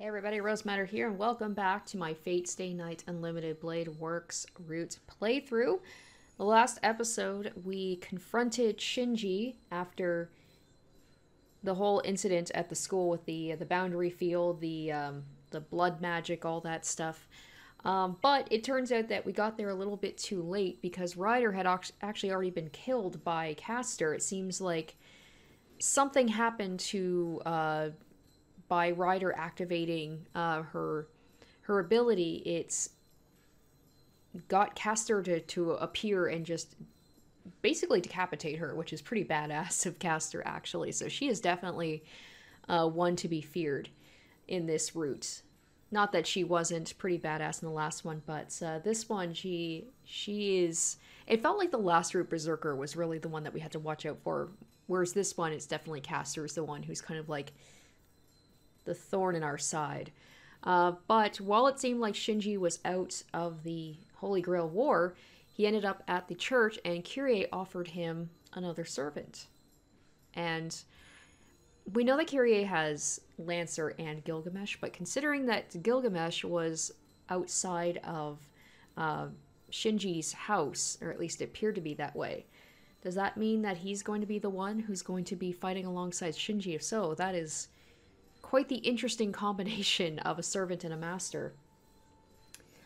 Everybody, Rose Matter here, and welcome back to my Fate Stay Night Unlimited Blade Works Route playthrough. The last episode, we confronted Shinji after the whole incident at the school with the boundary field, the blood magic, all that stuff. But it turns out that we got there a little bit too late because Ryder had actually already been killed by Caster. It seems like something happened to by Ryder activating her ability. It's got Caster to appear and just basically decapitate her, which is pretty badass of Caster, actually. So she is definitely one to be feared in this route. Not that she wasn't pretty badass in the last one, but this one, she is... It felt like the last route, Berserker, was really the one that we had to watch out for, whereas this one, it's definitely Caster's the one who's kind of like the thorn in our side. But while it seemed like Shinji was out of the Holy Grail War, he ended up at the church, and Kyrie offered him another servant. And we know that Kyrie has Lancer and Gilgamesh, but considering that Gilgamesh was outside of Shinji's house, or at least it appeared to be that way, does that mean that he's going to be the one who's going to be fighting alongside Shinji? If so, that is quite the interesting combination of a servant and a master.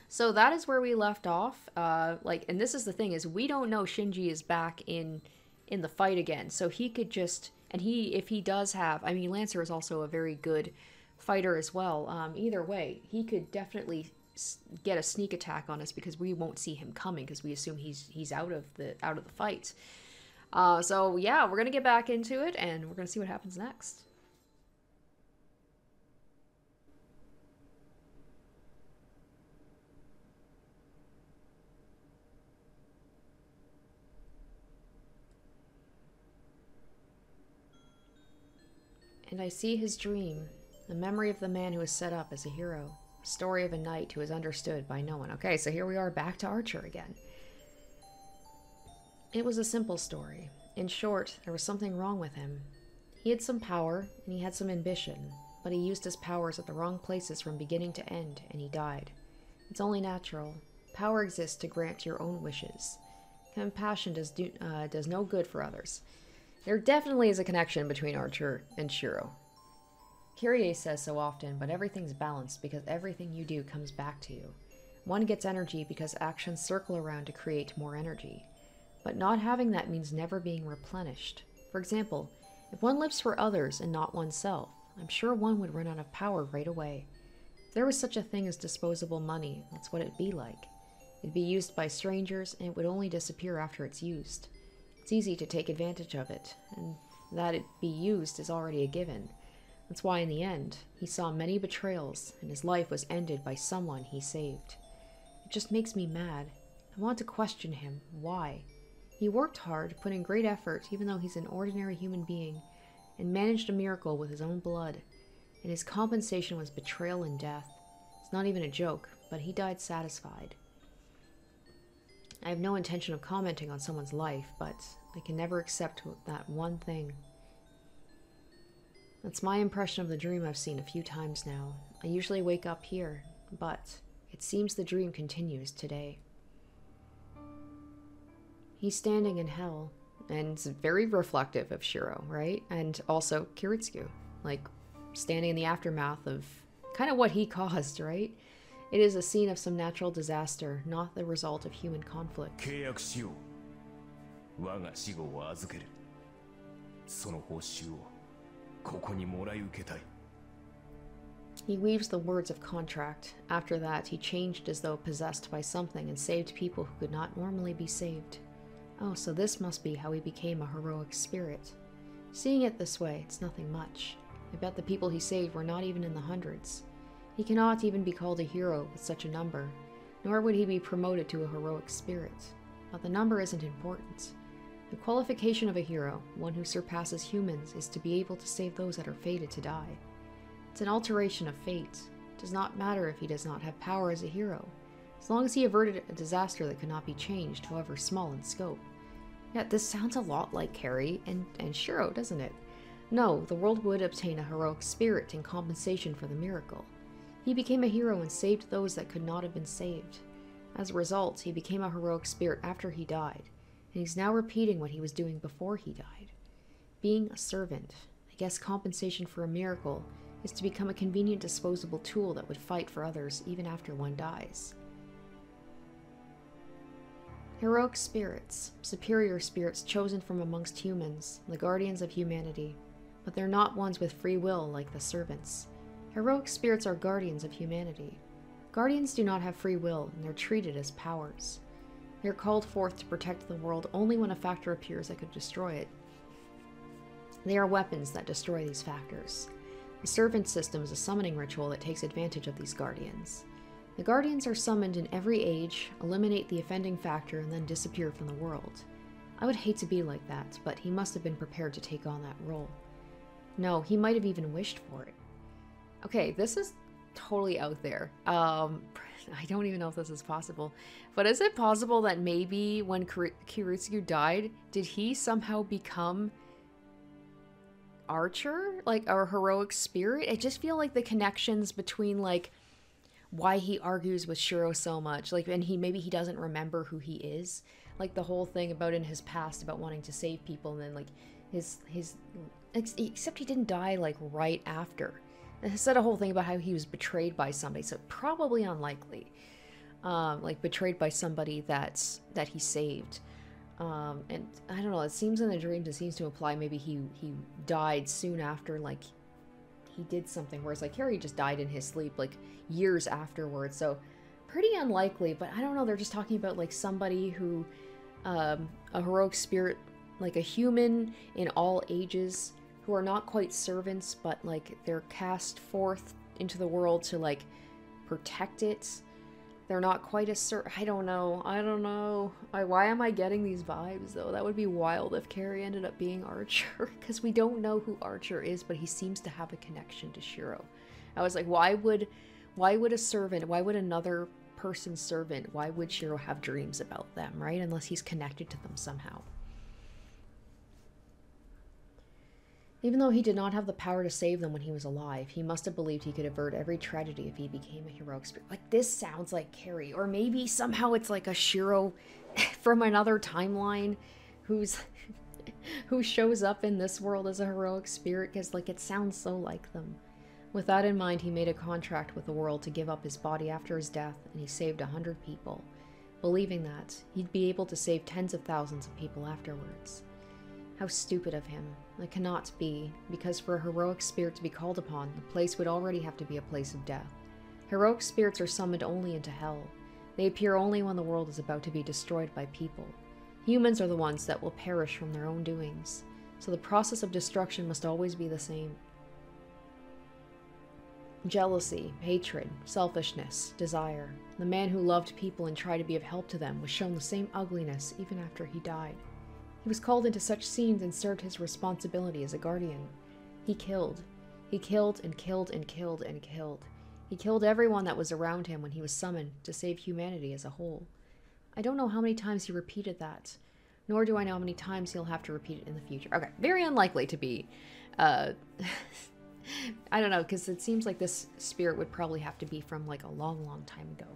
So that is where we left off. And this is the thing, is we don't know Shinji is back in the fight again. So he could just, and if he does have, I mean, Lancer is also a very good fighter as well. Either way, he could definitely get a sneak attack on us because we won't see him coming because we assume he's out of the fight. So yeah, we're gonna get back into it and we're gonna see what happens next. And I see his dream, the memory of the man who was set up as a hero, a story of a knight who is understood by no one. Okay, so here we are back to Archer again. It was a simple story. In short, there was something wrong with him. He had some power, and he had some ambition, but he used his powers at the wrong places from beginning to end, and he died. It's only natural. Power exists to grant your own wishes. Compassion does no good for others. There definitely is a connection between Archer and Shiro. Kyrie says so often, but everything's balanced because everything you do comes back to you. One gets energy because actions circle around to create more energy. But not having that means never being replenished. For example, if one lives for others and not oneself, I'm sure one would run out of power right away. If there was such a thing as disposable money, that's what it'd be like. It'd be used by strangers, and it would only disappear after it's used. It's easy to take advantage of it, and that it be used is already a given. That's why in the end, he saw many betrayals, and his life was ended by someone he saved. It just makes me mad. I want to question him. Why? He worked hard, put in great effort, even though he's an ordinary human being, and managed a miracle with his own blood, and his compensation was betrayal and death. It's not even a joke, but he died satisfied. I have no intention of commenting on someone's life, but I can never accept that one thing. That's my impression of the dream I've seen a few times now. I usually wake up here, but it seems the dream continues today. He's standing in hell, and it's very reflective of Shiro, right? And also Kiritsugu, like standing in the aftermath of kind of what he caused, right? It is a scene of some natural disaster, not the result of human conflict. He weaves the words of contract. After that, he changed as though possessed by something and saved people who could not normally be saved. Oh, so this must be how he became a heroic spirit. Seeing it this way, it's nothing much. I bet the people he saved were not even in the hundreds. He cannot even be called a hero with such a number, nor would he be promoted to a heroic spirit. But the number isn't important. The qualification of a hero, one who surpasses humans, is to be able to save those that are fated to die. It's an alteration of fate. It does not matter if he does not have power as a hero, as long as he averted a disaster that could not be changed, however small in scope. Yeah, this sounds a lot like Carrie and Shiro, doesn't it? No, the world would obtain a heroic spirit in compensation for the miracle. He became a hero and saved those that could not have been saved. As a result, he became a heroic spirit after he died, and he's now repeating what he was doing before he died. Being a servant, I guess compensation for a miracle, is to become a convenient disposable tool that would fight for others even after one dies. Heroic spirits, superior spirits chosen from amongst humans, the guardians of humanity. But they're not ones with free will like the servants. Heroic spirits are guardians of humanity. Guardians do not have free will, and they're treated as powers. They are called forth to protect the world only when a factor appears that could destroy it. They are weapons that destroy these factors. The servant system is a summoning ritual that takes advantage of these guardians. The guardians are summoned in every age, eliminate the offending factor, and then disappear from the world. I would hate to be like that, but he must have been prepared to take on that role. No, he might have even wished for it. Okay, this is totally out there. I don't even know if this is possible. But is it possible that maybe when Kirutsugu died, did he somehow become Archer? Like a heroic spirit? I just feel like the connections between like why he argues with Shiro so much, like, and maybe he doesn't remember who he is, like the whole thing about in his past about wanting to save people, and then like his except he didn't die like right after. It said a whole thing about how he was betrayed by somebody, so probably unlikely. Like betrayed by somebody that he saved. And I don't know, it seems in the dreams, it seems to imply maybe he died soon after, like he did something, whereas like Harry just died in his sleep like years afterwards, so pretty unlikely. But I don't know, they're just talking about like somebody who, a heroic spirit, like a human in all ages, who are not quite servants, but like they're cast forth into the world to like protect it. They're not quite as I don't know. Why am I getting these vibes though? That would be wild if Carrie ended up being Archer, because we don't know who Archer is, but he seems to have a connection to Shiro. I was like, why would a servant, why would another person's servant, why would Shiro have dreams about them, right? Unless he's connected to them somehow. Even though he did not have the power to save them when he was alive, he must have believed he could avert every tragedy if he became a heroic spirit. Like, this sounds like Carrie. Or maybe somehow it's like a Shiro from another timeline who shows up in this world as a heroic spirit, because like it sounds so like them. With that in mind, he made a contract with the world to give up his body after his death, and he saved 100 people, believing that he'd be able to save tens of thousands of people afterwards. How stupid of him. It cannot be, because for a heroic spirit to be called upon, the place would already have to be a place of death. Heroic spirits are summoned only into hell. They appear only when the world is about to be destroyed by people. Humans are the ones that will perish from their own doings, so the process of destruction must always be the same. Jealousy, hatred, selfishness, desire. The man who loved people and tried to be of help to them was shown the same ugliness even after he died. He was called into such scenes and served his responsibility as a guardian. He killed. He killed and killed and killed and killed. He killed everyone that was around him when he was summoned to save humanity as a whole. I don't know how many times he repeated that, nor do I know how many times he'll have to repeat it in the future. Okay, very unlikely to be. I don't know, because it seems like this spirit would probably have to be from like a long, long time ago.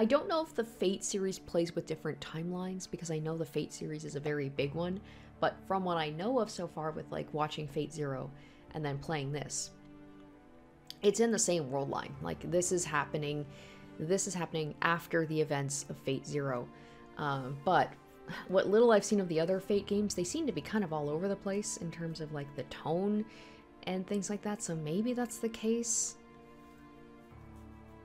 I don't know if the Fate series plays with different timelines, because I know the Fate series is a very big one, but from what I know of so far with like watching Fate Zero and then playing this, it's in the same world line. Like this is happening after the events of Fate Zero. But what little I've seen of the other Fate games, they seem to be kind of all over the place in terms of like the tone and things like that, so maybe that's the case.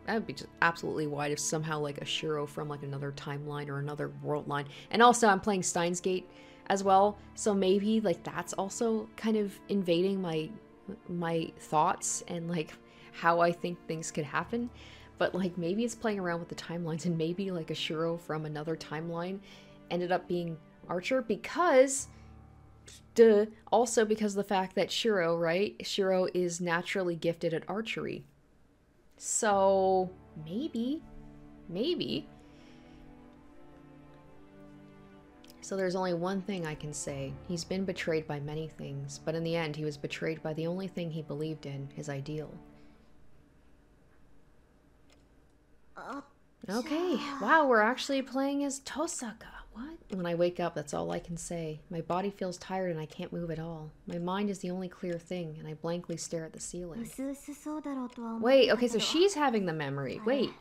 That would be just absolutely wild if somehow like a Shiro from like another timeline or another world line. And also I'm playing Steins Gate as well, so maybe like that's also kind of invading my thoughts and like how I think things could happen. But like maybe it's playing around with the timelines, and maybe like a Shiro from another timeline ended up being Archer, because also because of the fact that Shiro, right? Shiro is naturally gifted at archery. So, maybe. So there's only one thing I can say. He's been betrayed by many things, but in the end he was betrayed by the only thing he believed in, his ideal. Okay, wow, we're actually playing as Tosaka. What? When I wake up, that's all I can say. My body feels tired and I can't move at all. My mind is the only clear thing, and I blankly stare at the ceiling. Wait, okay, so she's having the memory. Wait.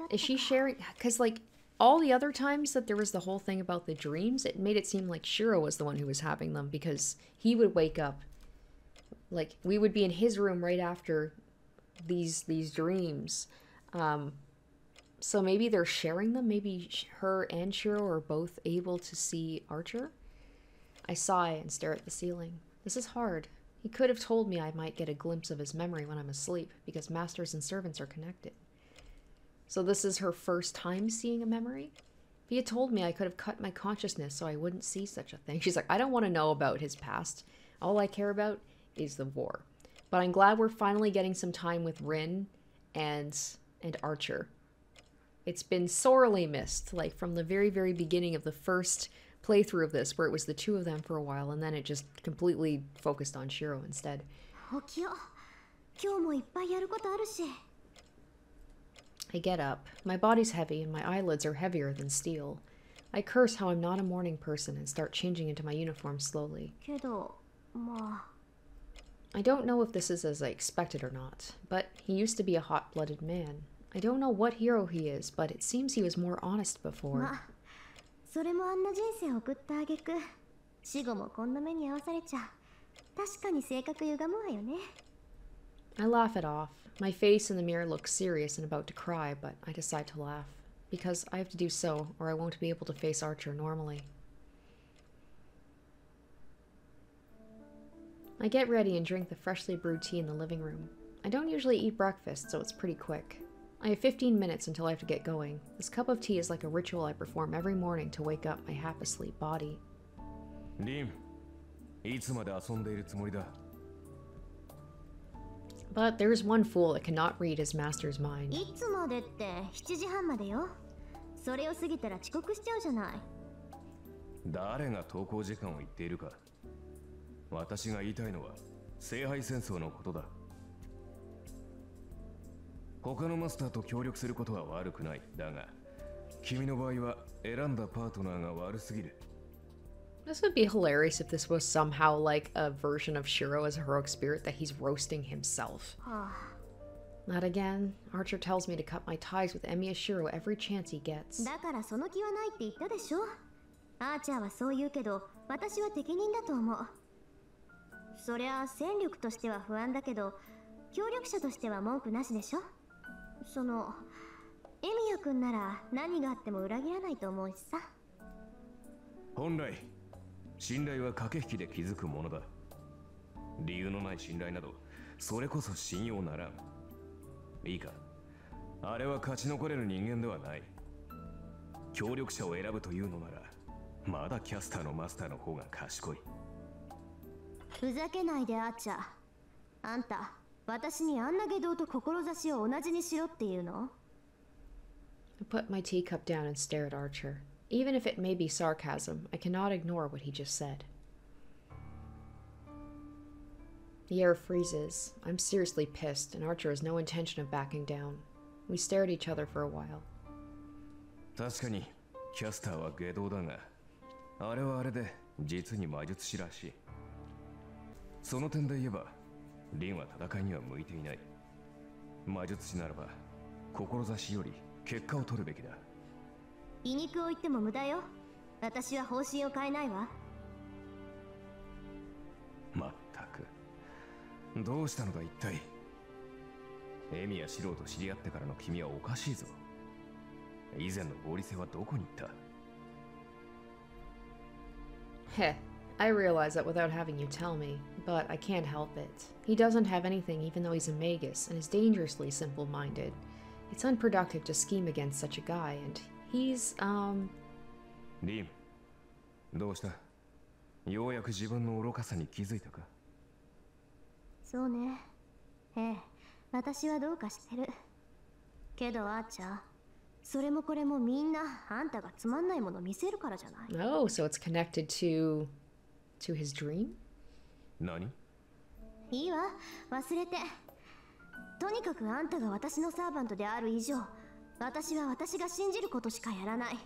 Is she sharing? Because, like, all the other times that there was the whole thing about the dreams, it made it seem like Shiro was the one who was having them, because he would wake up. Like, we would be in his room right after these dreams. So maybe they're sharing them. Maybe her and Shiro are both able to see Archer. I sigh and stare at the ceiling. This is hard. He could have told me I might get a glimpse of his memory when I'm asleep, because masters and servants are connected. So this is her first time seeing a memory? If he had told me, I could have cut my consciousness so I wouldn't see such a thing. She's like, I don't want to know about his past. All I care about is the war. But I'm glad we're finally getting some time with Rin and Archer. It's been sorely missed, like from the very, very beginning of the first playthrough of this, where it was the two of them for a while, and then it just completely focused on Shiro instead. I get up. My body's heavy, and my eyelids are heavier than steel. I curse how I'm not a morning person and start changing into my uniform slowly. I don't know if this is as I expected or not, but he used to be a hot-blooded man. I don't know what hero he is, but it seems he was more honest before. I laugh it off. My face in the mirror looks serious and about to cry, but I decide to laugh. Because I have to do so, or I won't be able to face Archer normally. I get ready and drink the freshly brewed tea in the living room. I don't usually eat breakfast, so it's pretty quick. I have 15 minutes until I have to get going. This cup of tea is like a ritual I perform every morning to wake up my half-asleep body. But there's one fool that cannot read his master's mind. This would be hilarious if this was somehow like a version of Shiro as a heroic spirit that he's roasting himself. Not again. Archer tells me to cut my ties with Emiya Shiro every chance he gets. I put my teacup down and stare at Archer. Even if it may be sarcasm, I cannot ignore what he just said. The air freezes. I'm seriously pissed, and Archer has no intention of backing down. We stare at each other for a while. Heh, I realize that without having you tell me, but I can't help it. He doesn't have anything even though he's a magus, and is dangerously simple-minded. It's unproductive to scheme against such a guy, and he's, Rim, どうした? ようやく自分の愚かさに気づいたか? そうね。ええ、私はどうかしてる。けどアーチャー、それもこれもみんなあんたがつまんないもの見せるからじゃない。Oh, so it's connected to his dream? 何? いいわ、忘れて。とにかくあんたが私のサーバントである以上、私は私が信じることしかやらない。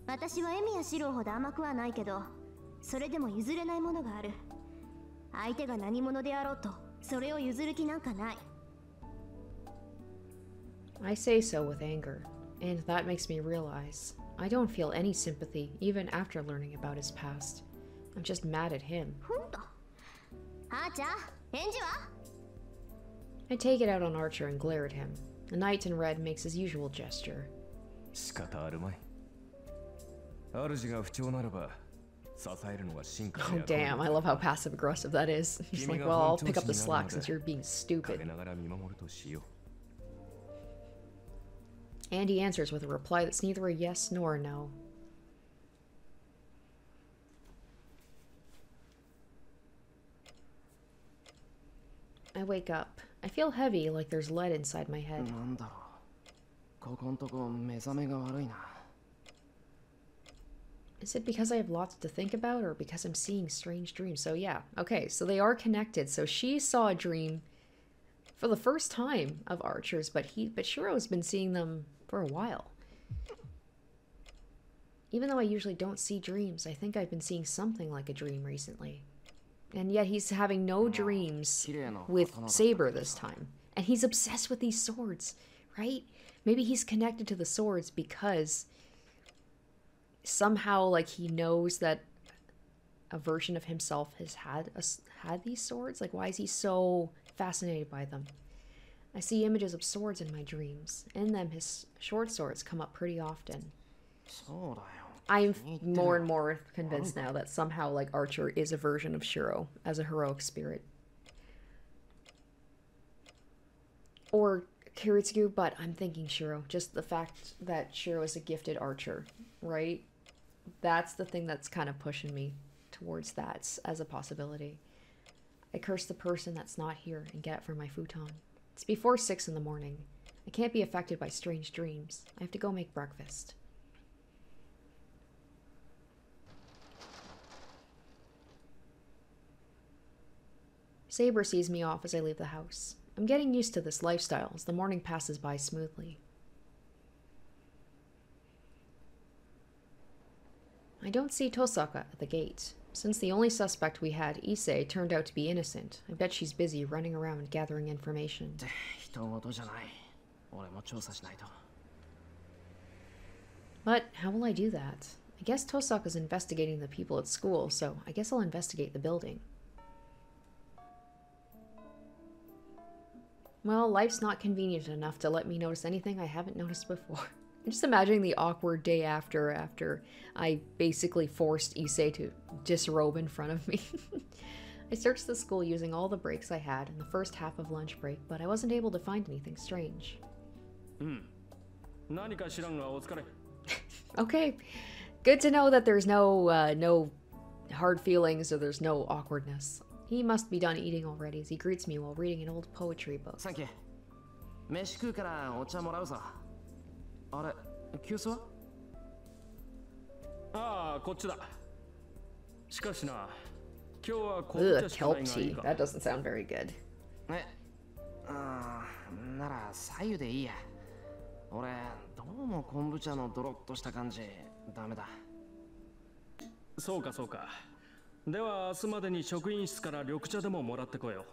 私はエミやシロほど甘くはないけど、それでも譲れないものがある。相手が何者であろうと、それを譲る気なんかない。I say so with anger, and that makes me realize I don't feel any sympathy even after learning about his past. I'm just mad at him. ほんと。あーちゃん、返事は？ I take it out on Archer and glare at him. The knight in red makes his usual gesture. 仕方あるまい。主が不調ならば支えるのが進化 Oh で damn, I love how passive aggressive that is. He's like, well, I'll pick up the slack since you're being stupid. 陰ながら見守るとしよ And he answers with a reply that's neither a yes nor a no. I wake up. I feel heavy, like there's lead inside my head. なんだろう。ここんとこ目覚めが悪いな。 Is it because I have lots to think about or because I'm seeing strange dreams? So yeah, okay, so they are connected. So she saw a dream for the first time of Archer's, but Shiro's been seeing them for a while. Even though I usually don't see dreams, I think I've been seeing something like a dream recently. And yet he's having no dreams with Saber this time. And he's obsessed with these swords, right? Maybe he's connected to the swords because somehow, like, he knows that a version of himself has had these swords. Like, why is he so fascinated by them? I see images of swords in my dreams. In them, his short swords come up pretty often. I'm more and more convinced now that somehow, like, Archer is a version of Shiro as a heroic spirit. Or Kiritsugu, but I'm thinking Shiro. Just the fact that Shiro is a gifted archer, right? That's the thing that's kind of pushing me towards that as a possibility. I curse the person that's not here and get for my futon. It's before 6 in the morning. I can't be affected by strange dreams. I have to go make breakfast. Saber sees me off as I leave the house. I'm getting used to this lifestyle as the morning passes by smoothly. I don't see Tosaka at the gate. Since the only suspect we had, Issei, turned out to be innocent, I bet she's busy running around gathering information. But how will I do that? I guess Tosaka's investigating the people at school, so I guess I'll investigate the building. Well, life's not convenient enough to let me notice anything I haven't noticed before. I'm just imagining the awkward day after I basically forced Issei to disrobe in front of me. I searched the school using all the breaks I had in the first half of lunch break, but I wasn't able to find anything strange. Okay, good to know that there's no hard feelings or there's no awkwardness. He must be done eating already as he greets me while reading an old poetry book. Thank you. 飯食うからお茶もらうさ。あれ、急須は？ああ、こっちだ。しかしな、今日は紅茶しかないがいいか。 kelp tea. That doesn't sound very good. なら左右でいいや。俺、どうも昆布茶のドロッとした感じ、ダメだ。そうかそうか。では明日までに職員室から緑茶でももらってこよ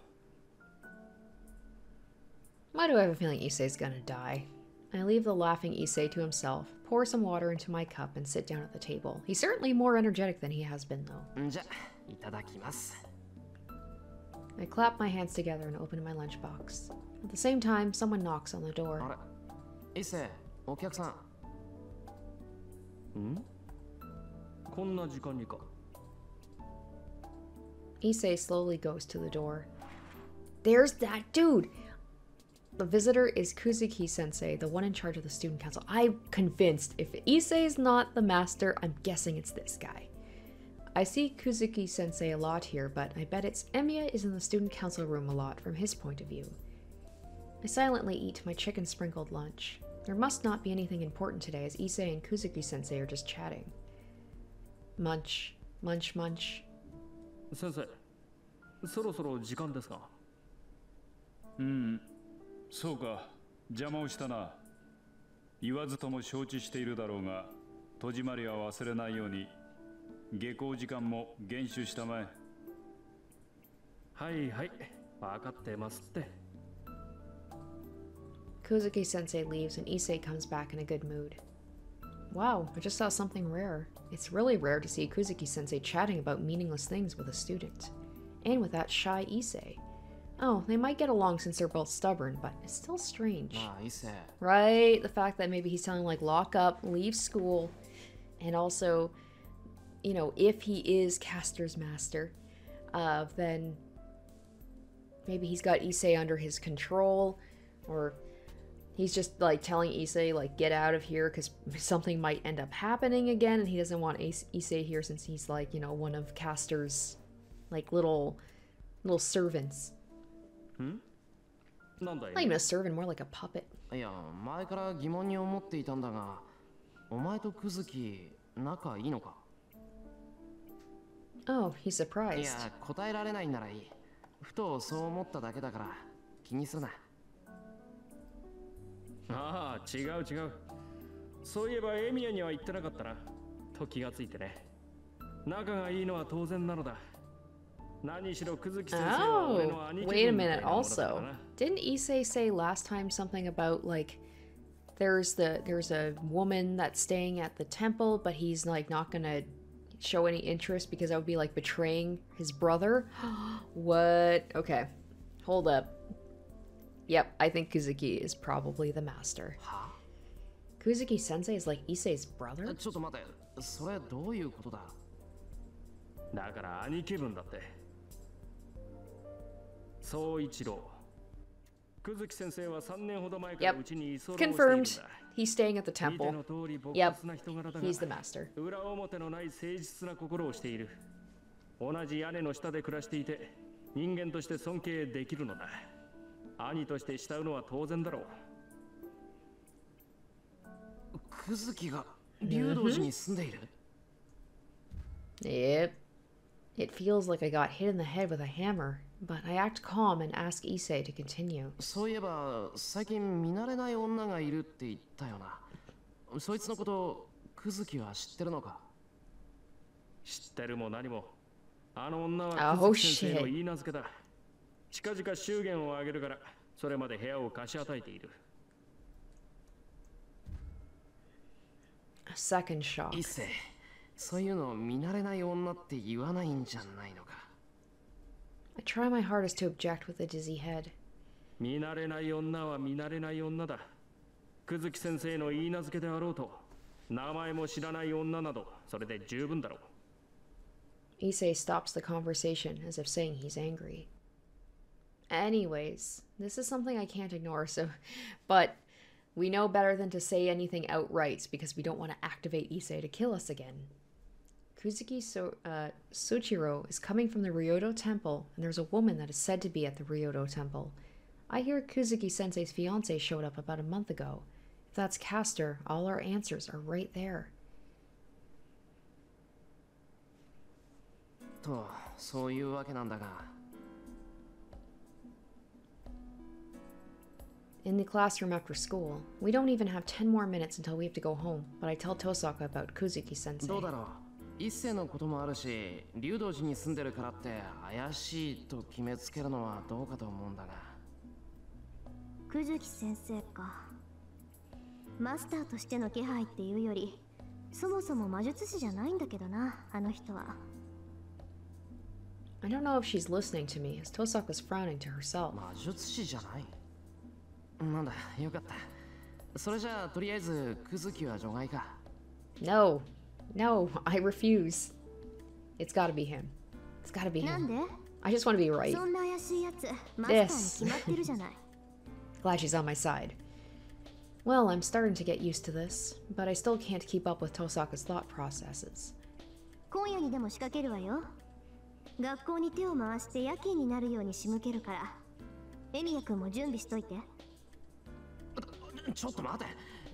う。 Why do I have a feeling Issei's gonna die? I leave the laughing Issei to himself, pour some water into my cup, and sit down at the table. He's certainly more energetic than he has been, though. じゃ、いただきます。 I clap my hands together and open my lunchbox. At the same time, someone knocks on the door. あれ、伊勢、お客さん。ん？こんな時間にか。 Issei slowly goes to the door. There's that dude! The visitor is Kuzuki-sensei, the one in charge of the student council. I'm convinced if Issei's not the master, I'm guessing it's this guy. I see Kuzuki-sensei a lot here, but I bet it's Emiya is in the student council room a lot from his point of view. I silently eat my chicken-sprinkled lunch. There must not be anything important today as Issei and Kuzuki-sensei are just chatting. Munch, munch, munch. 先生、そろそろ時間ですか。そうか、邪魔をしたな。言わずとも承知しているだろうが、戸締まりは忘れないように。下校時間も厳守したまえ。はいはい、分かってますって。Kuzuki sensei leaves and Issei comes back in a good mood. Wow, I just saw something rare. It's really rare to see Kuzuki sensei chatting about meaningless things with a student. And with that shy Issei. Oh, they might get along since they're both stubborn, but it's still strange. Right? The fact that maybe he's telling like lock up, leave school, and also, you know, if he is Caster's master, then maybe he's got Issei under his control, or he's just like telling Issei like get out of here because something might end up happening again, and he doesn't want Issei here since he's like, you know, one of Caster's like little servants. Not even a servant, more like a puppet. いや、前から疑問に思っていたんだが、お前とクズキ仲いいのか? Oh, he's surprised. いや、答えられないならいい。ふとそう思っただけだから気にするな。ああ、違う違う。そういえばエミヤには言ってなかったな。と気がついてね。仲がいいのは当然なのだ。Oh, wait a minute. Also, didn't Issei say last time something about like there's a woman that's staying at the temple, but he's like not gonna show any interest because that would be like betraying his brother? What? Okay, hold up. Yep, I think Kuzuki is probably the master. Kuzuki sensei is like Issei's brother? ちょっと待って、それどういうことだ? だから兄貴分だって。総一郎。久月先生は3年ほど前からうちに居候しているんだ。Confirmed. He's staying at the temple. Yep, he's the master. 裏表のない誠実な心をしている。同じ屋根の下で暮らしていて、人間として尊敬できるのだ。兄として慕うのは当然だろう。久月が竜道寺に住んでいる? Yep. It feels like I got hit in the head with a hammer, but I act calm and ask Issei to continue. そういえば最近見慣れない女がいるって言ったよな。そいつのこと久月は知ってるのか? 知ってるも何も。あの女は久月先生の言い名付けだ。近々祝言をあげるから、それまで部屋を貸し与えている。A second shock. Issei, そういうの見慣れない女って言わないんじゃないのか? I try my hardest to object with a dizzy head. 見慣れない女は見慣れない女だ。久月先生の言い名付けであろうと、名前も知らない女など、それで十分だろう。Issei stops the conversation as if saying he's angry. Anyways, this is something I can't ignore, but we know better than to say anything outright because we don't want to activate Issei to kill us again. Kuzuki Soichiro is coming from the Ryodo Temple, and there's a woman that is said to be at the Ryodo Temple. I hear Kuzuki-sensei's fiancé showed up about a month ago. If that's Caster, all our answers are right there. と、そういうわけなんだが。In the classroom after school, we don't even have 10 more minutes until we have to go home, but I tell Tosaka about Kuzuki-sensei. どうだろう? 一世のこともあるし、竜道寺に住んでるからって怪しいと決めつけるのはどうかと思うんだが。久月先生か。マスターとしての気配っていうより、そもそも魔術師じゃないんだけどな、あの人は。I don't know if she's listening to me, as Tosaka's frowning to herself. 魔術師じゃない? なんだ、よかった。それじゃあとりあえず久月は除外か。No. No, I refuse. It's gotta be him. It's gotta be him. I just want to be right. This. Glad she's on my side. Well, I'm starting to get used to this, but I still can't keep up with Tosaka's thought processes. 今夜にでも仕掛けるわよ。学校に手を回して夜勤になるように仕向けるから。エミヤ君も準備しといて。ちょっと待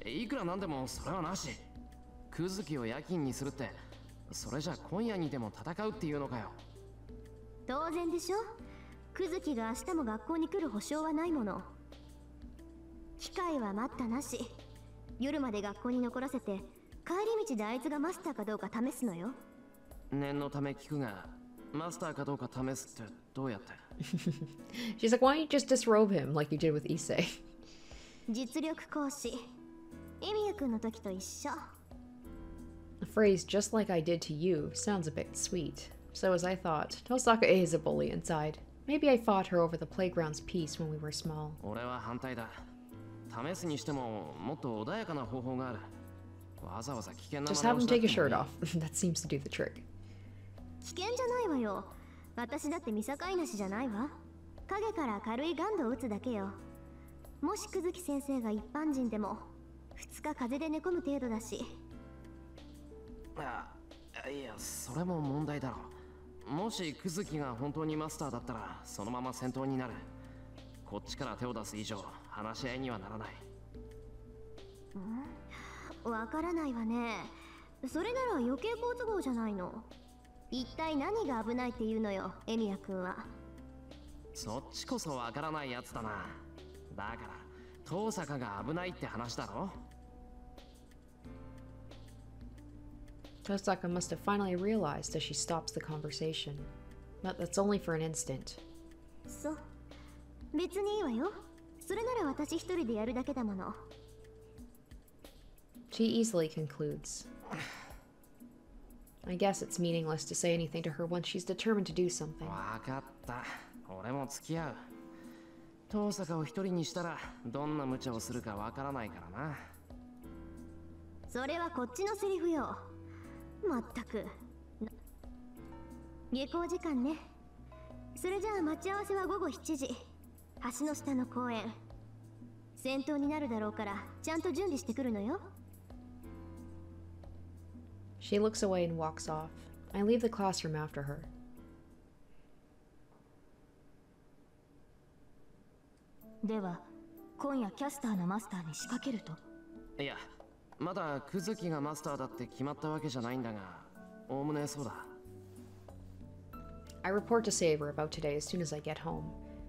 て。いくらなんでもそれはなし。久月を夜勤にするって、それじゃ今夜にでも戦うっていうのかよ。当然でしょ。久月が明日も学校に来る保証はないもの。機会は待ったなし。夜まで学校に残らせて帰り道であいつがマスターかどうか試すのよ。念のため聞くが、マスターかどうか試すってどうやって？ She's like, why don't you just disrobe him like you did with Issei? 実力行使。エミヤ君の時と一緒。A phrase just like I did to you sounds a bit sweet. So as I thought, Tosaka is a bully inside. Maybe I fought her over the playground's peace when we were small. 俺は反対だ。試すにしてももっと穏やかな方法がある。わざわざ危険な Just 真 have 似 him をしな take く his てもい shirt い。 off. That seems to do the trick. 危険じゃないわよ。私だって見境なしじゃないわ。影から軽いガンドを撃つだけよ。もし久月先生が一般人でも2日風邪で寝込む程度だし。いや、それも問題だろう。もし久月が本当にマスターだったらそのまま戦闘になる。こっちから手を出す以上話し合いにはならない。わからないわね。それなら余計好都合じゃないの。一体何が危ないっていうのよ、エミヤ君は。そっちこそわからないやつだな。だから遠坂が危ないって話だろ。Tosaka must have finally realized as she stops the conversation. But that's only for an instant. そう。別にいいわよ。それなら私一人でやるだけだもの。She easily concludes. I guess it's meaningless to say anything to her once she's determined to do something. わかった。俺も付き合う。遠坂を一人にしたらどんな無茶をするかわからないからな。それはこっちのセリフよ。まったく。下校時間ね。それじゃあ待ち合わせは午後7時。橋の下の公園。戦闘になるだろうからちゃんと準備してくるのよ。She looks away and walks off. I leave the classroom after her. では、今夜キャスターのマスターに仕掛けると？いや、まだ久月がマスターだって決まったわけじゃないんだが、おおむねそうだ。I report to Saber about today as soon as I get home.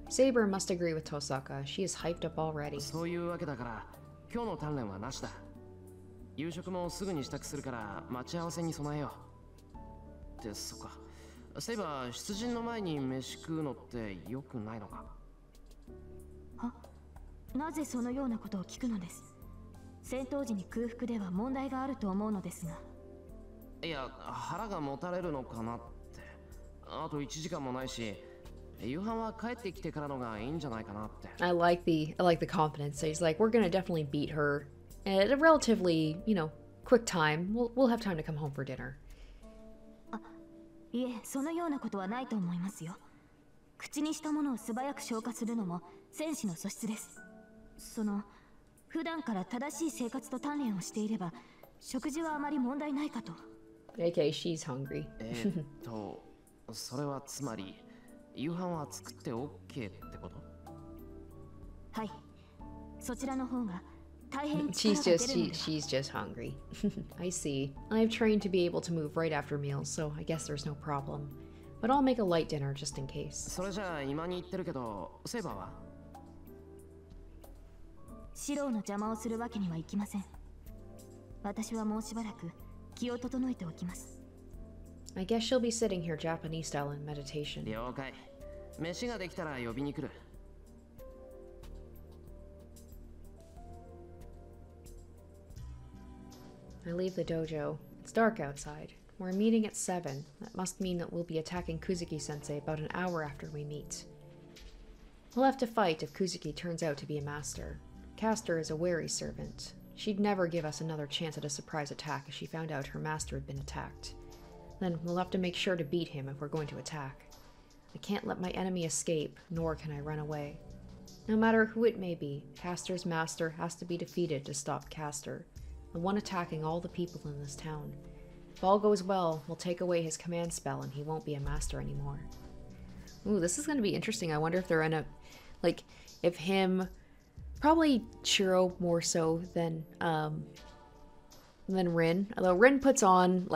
Saber must agree with Tosaka. She is hyped up already. そういうわけだから、今日の鍛錬はなしだ。夕食もすぐに支度するから待ち合わせに備えよう。ってそっか。そういえば出陣の前に飯食うのって良くないのか？は？なぜそのようなことを聞くのです？戦闘時に空腹では問題があると思うのですが。いや、腹がもたれるのかなって。あと1時間もないし、夕飯は帰ってきてからのがいいんじゃないかなって。I like the confidence. So he's like, we're gonna definitely beat her at a relatively, quick time. We'll have time to come home for dinner. いえ、そのようなことはないと思いますよ。口にしたものを素早く消化するのも戦士の素質です。普段から正しい生活と鍛錬をしていれば食事はあまり問題ないかと。Okay, she's hungry. それはつまり夕飯は作って OK ってこと？はい。そちらの方が大変 She's just hungry. I see. I've trained to be able to move right after meals, so I guess there's no problem. But I'll make a light dinner just in case. それじゃあ今に言ってるけど、セイバーは？シローの邪魔をするわけにはいきません。私はもうしばらく気を整えておきます。I guess she'll be sitting here Japanese style in meditation. 了解。飯ができたら呼びに来る。I leave the dojo. It's dark outside. We're meeting at 7. That must mean that we'll be attacking Kuzuki-sensei about an hour after we meet. We'll have to fight if Kuzuki turns out to be a master. Caster is a wary servant. She'd never give us another chance at a surprise attack if she found out her master had been attacked. Then we'll have to make sure to beat him if we're going to attack. I can't let my enemy escape, nor can I run away. No matter who it may be, Caster's master has to be defeated to stop Caster, the one attacking all the people in this town. If all goes well, we'll take away his command spell and he won't be a master anymore. Ooh, this is going to be interesting. I wonder if they're in a... if him... Probably Shiro more so than Rin. Although Rin puts on,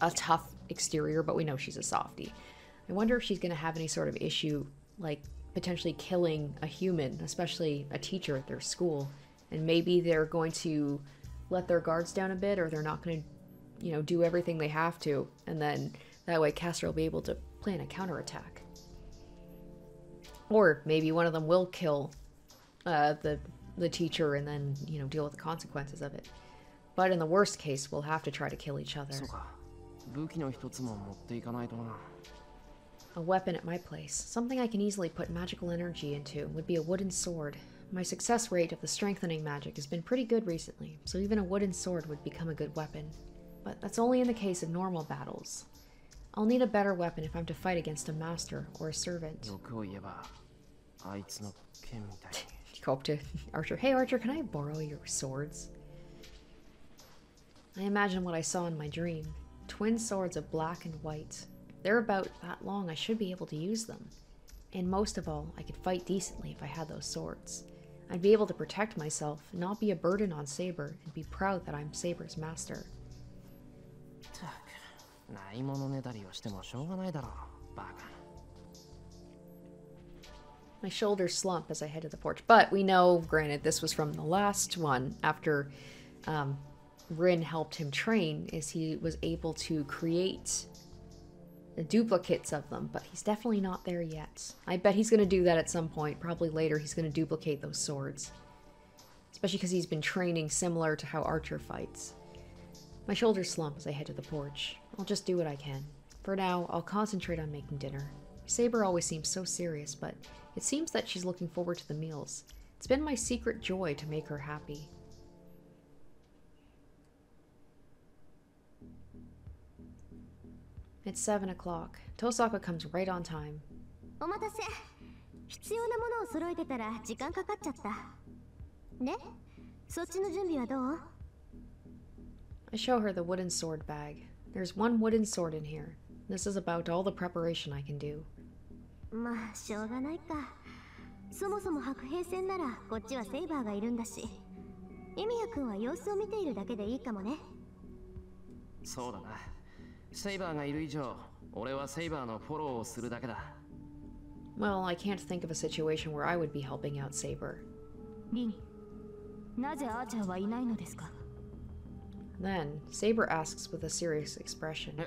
a tough exterior, but we know she's a softie. I wonder if she's going to have any sort of issue, potentially killing a human, especially a teacher at their school. And maybe they're going to let their guards down a bit, or they're not going to, you know, do everything they have to. And then that way Castor will be able to plan a counterattack. Or maybe one of them will kill the teacher and then, you know, deal with the consequences of it. But in the worst case, we'll have to try to kill each other. A weapon at my place, something I can easily put magical energy into, would be a wooden sword. My success rate of the strengthening magic has been pretty good recently, so even a wooden sword would become a good weapon. But that's only in the case of normal battles. I'll need a better weapon if I'm to fight against a master or a servant. You go up to Archer. Hey Archer, can I borrow your swords? I imagine what I saw in my dream. Twin swords of black and white. They're about that long, I should be able to use them. And most of all, I could fight decently if I had those swords. I'd be able to protect myself, not be a burden on Saber, and be proud that I'm Saber's master. My shoulders slump as I head to the porch. But we know, granted, this was from the last one, after Rin helped him train, is he was able to create duplicates of them, but he's definitely not there yet. I bet he's going to do that at some point. Probably later he's going to duplicate those swords. Especially because he's been training similar to how Archer fights. My shoulders slump as I head to the porch. I'll just do what I can. For now, I'll concentrate on making dinner. Saber always seems so serious, but it seems that she's looking forward to the meals. It's been my secret joy to make her happy. It's 7 o'clock. Tosaka comes right on time. I show her the wooden sword bag. There's one wooden sword in here. This is about all the preparation I can do. Well, I can't think of a situation where I would be helping out Saber. Then, Saber asks with a serious expression.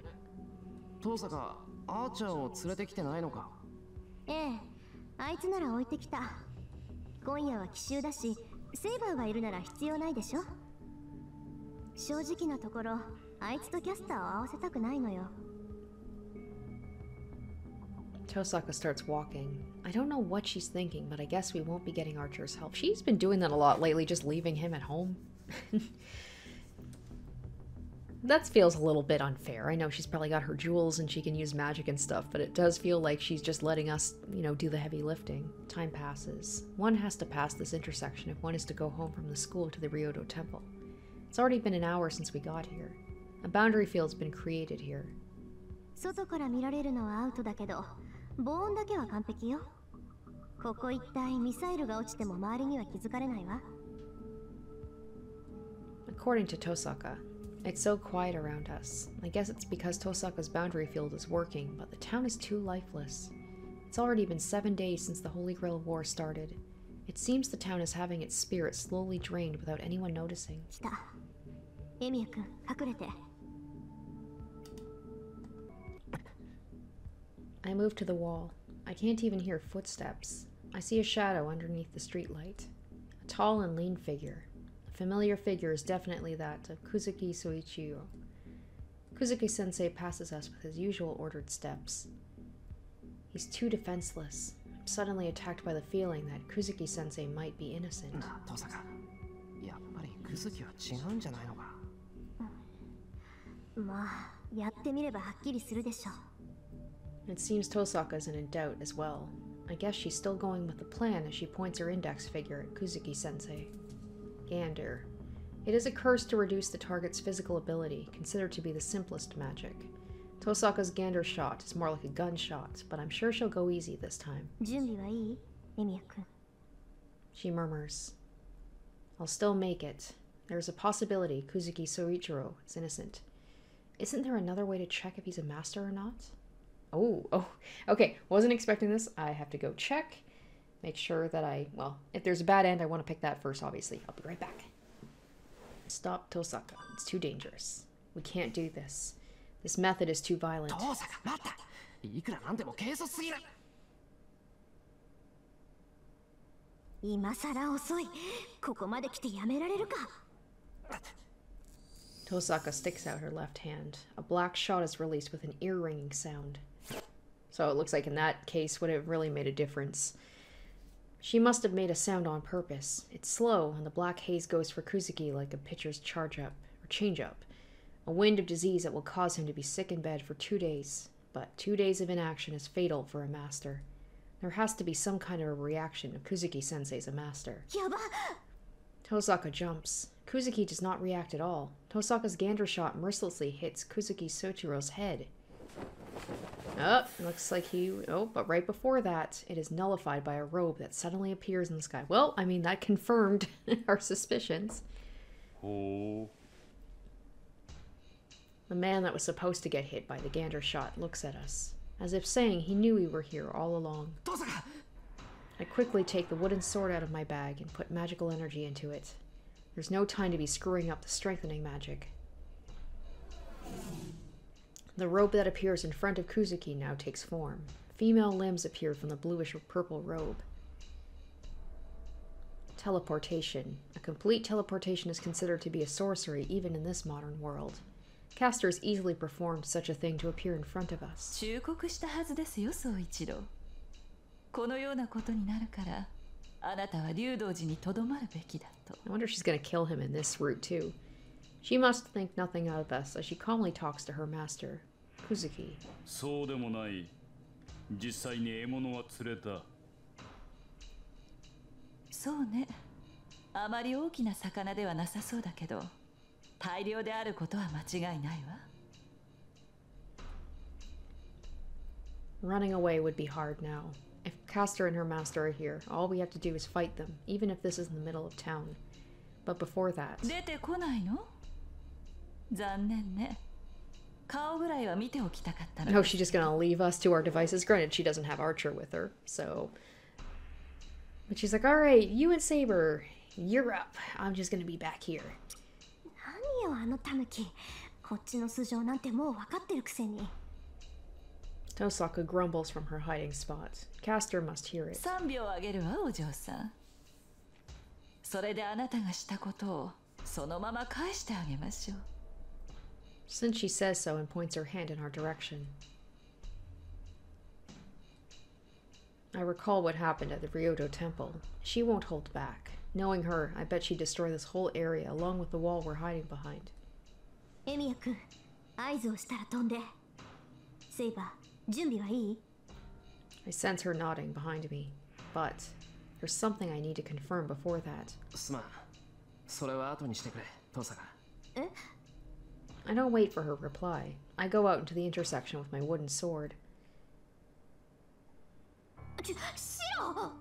Tosaka starts walking. I don't know what she's thinking, but I guess we won't be getting Archer's help. She's been doing that a lot lately, just leaving him at home. That feels a little bit unfair. I know she's probably got her jewels and she can use magic and stuff, but it does feel like she's just letting us, you know, do the heavy lifting. Time passes. One has to pass this intersection if one is to go home from the school to the Ryodo Temple. It's already been an hour since we got here. A boundary field's been created here. According to Tosaka, it's so quiet around us. I guess it's because Tosaka's boundary field is working, but the town is too lifeless. It's already been 7 days since the Holy Grail War started. It seems the town is having its spirit slowly drained without anyone noticing. I move to the wall. I can't even hear footsteps. I see a shadow underneath the streetlight. A tall and lean figure. A familiar figure is definitely that of Kuzuki Soichiro. Kuzuki-sensei passes us with his usual ordered steps. He's too defenseless. I'm suddenly attacked by the feeling that Kuzuki-sensei might be innocent. It seems Tosaka isn't in doubt as well. I guess she's still going with the plan as she points her index figure at Kuzuki-sensei. Gander. It is a curse to reduce the target's physical ability, considered to be the simplest magic. Tosaka's Gander shot is more like a gunshot, but I'm sure she'll go easy this time. She murmurs. I'll still make it. There's a possibility Kuzuki Soichiro is innocent. Isn't there another way to check if he's a master or not? Oh, okay. Wasn't expecting this. I have to go check. Make sure that well, if there's a bad end, I want to pick that first, obviously. I'll be right back. Stop Tosaka. It's too dangerous. We can't do this. This method is too violent. 父さんが待った。いくらなんでも軽率すぎる。今さら遅い。ここまで来てやめられるか。Tosaka sticks out her left hand. A black shot is released with an ear-ringing sound. So it looks like in that case would have really made a difference. She must have made a sound on purpose. It's slow, and the black haze goes for Kuzuki like a pitcher's change-up. A wind of disease that will cause him to be sick in bed for 2 days. But 2 days of inaction is fatal for a master. There has to be some kind of a reaction if Kuzuki-sensei's a master. Yaba! Tosaka jumps. Kuzuki does not react at all. Tosaka's gander shot mercilessly hits Kuzuki Soichiro's head. Oh, looks like but right before that, it is nullified by a robe that suddenly appears in the sky. Well, I mean, that confirmed our suspicions. Oh. The man that was supposed to get hit by the gander shot looks at us, as if saying he knew we were here all along. I quickly take the wooden sword out of my bag and put magical energy into it. There's no time to be screwing up the strengthening magic. The robe that appears in front of Kuzuki now takes form. Female limbs appear from the bluish-purple robe. Teleportation. A complete teleportation is considered to be a sorcery even in this modern world. CASTER'S easily performed such a thing to appear in front of us. 忠告したはずですよ、宗一郎。このようなことになるから、あなたは竜道寺にとどまるべきだと。I wonder if she's going to kill him in this route too. She must think nothing of us as she calmly talks to her master, Kuzuki. そうでもない。実際に獲物は釣れた。そうね。あまり大きな魚ではなさそうだけど、大量であることは間違いないわ。Running away would be hard now. If Castor and her master are here, all we have to do is fight them, even if this is in the middle of town. But before that... 出てこないの？残念ね。顔ぐらいは見ておきたかったの。 No, she's just gonna leave us to our devices. Granted, she doesn't have Archer with her, so... But she's like, alright, you and Saber, you're up. I'm just gonna be back here. 何よあのタヌキ。こっちの素性なんてもう分かってるくせに。Tosaka grumbles from her hiding spot. Castor must hear it. 3秒あげるわ、お嬢さん。それであなたがしたことをそのまま返してあげましょう。Since she says so and points her hand in our direction. I recall what happened at the Ryoto Temple. She won't hold back. Knowing her, I bet she'd destroy this whole area along with the wall we're hiding behind. エミヤ君、合図をしたら飛んで。セイバー、準備はいい？ I sense her nodding behind me, but there's something I need to confirm before that. すまん。それは後にしてくれ、父さんが。え？ I don't wait for her reply. I go out into the intersection with my wooden sword. シロ！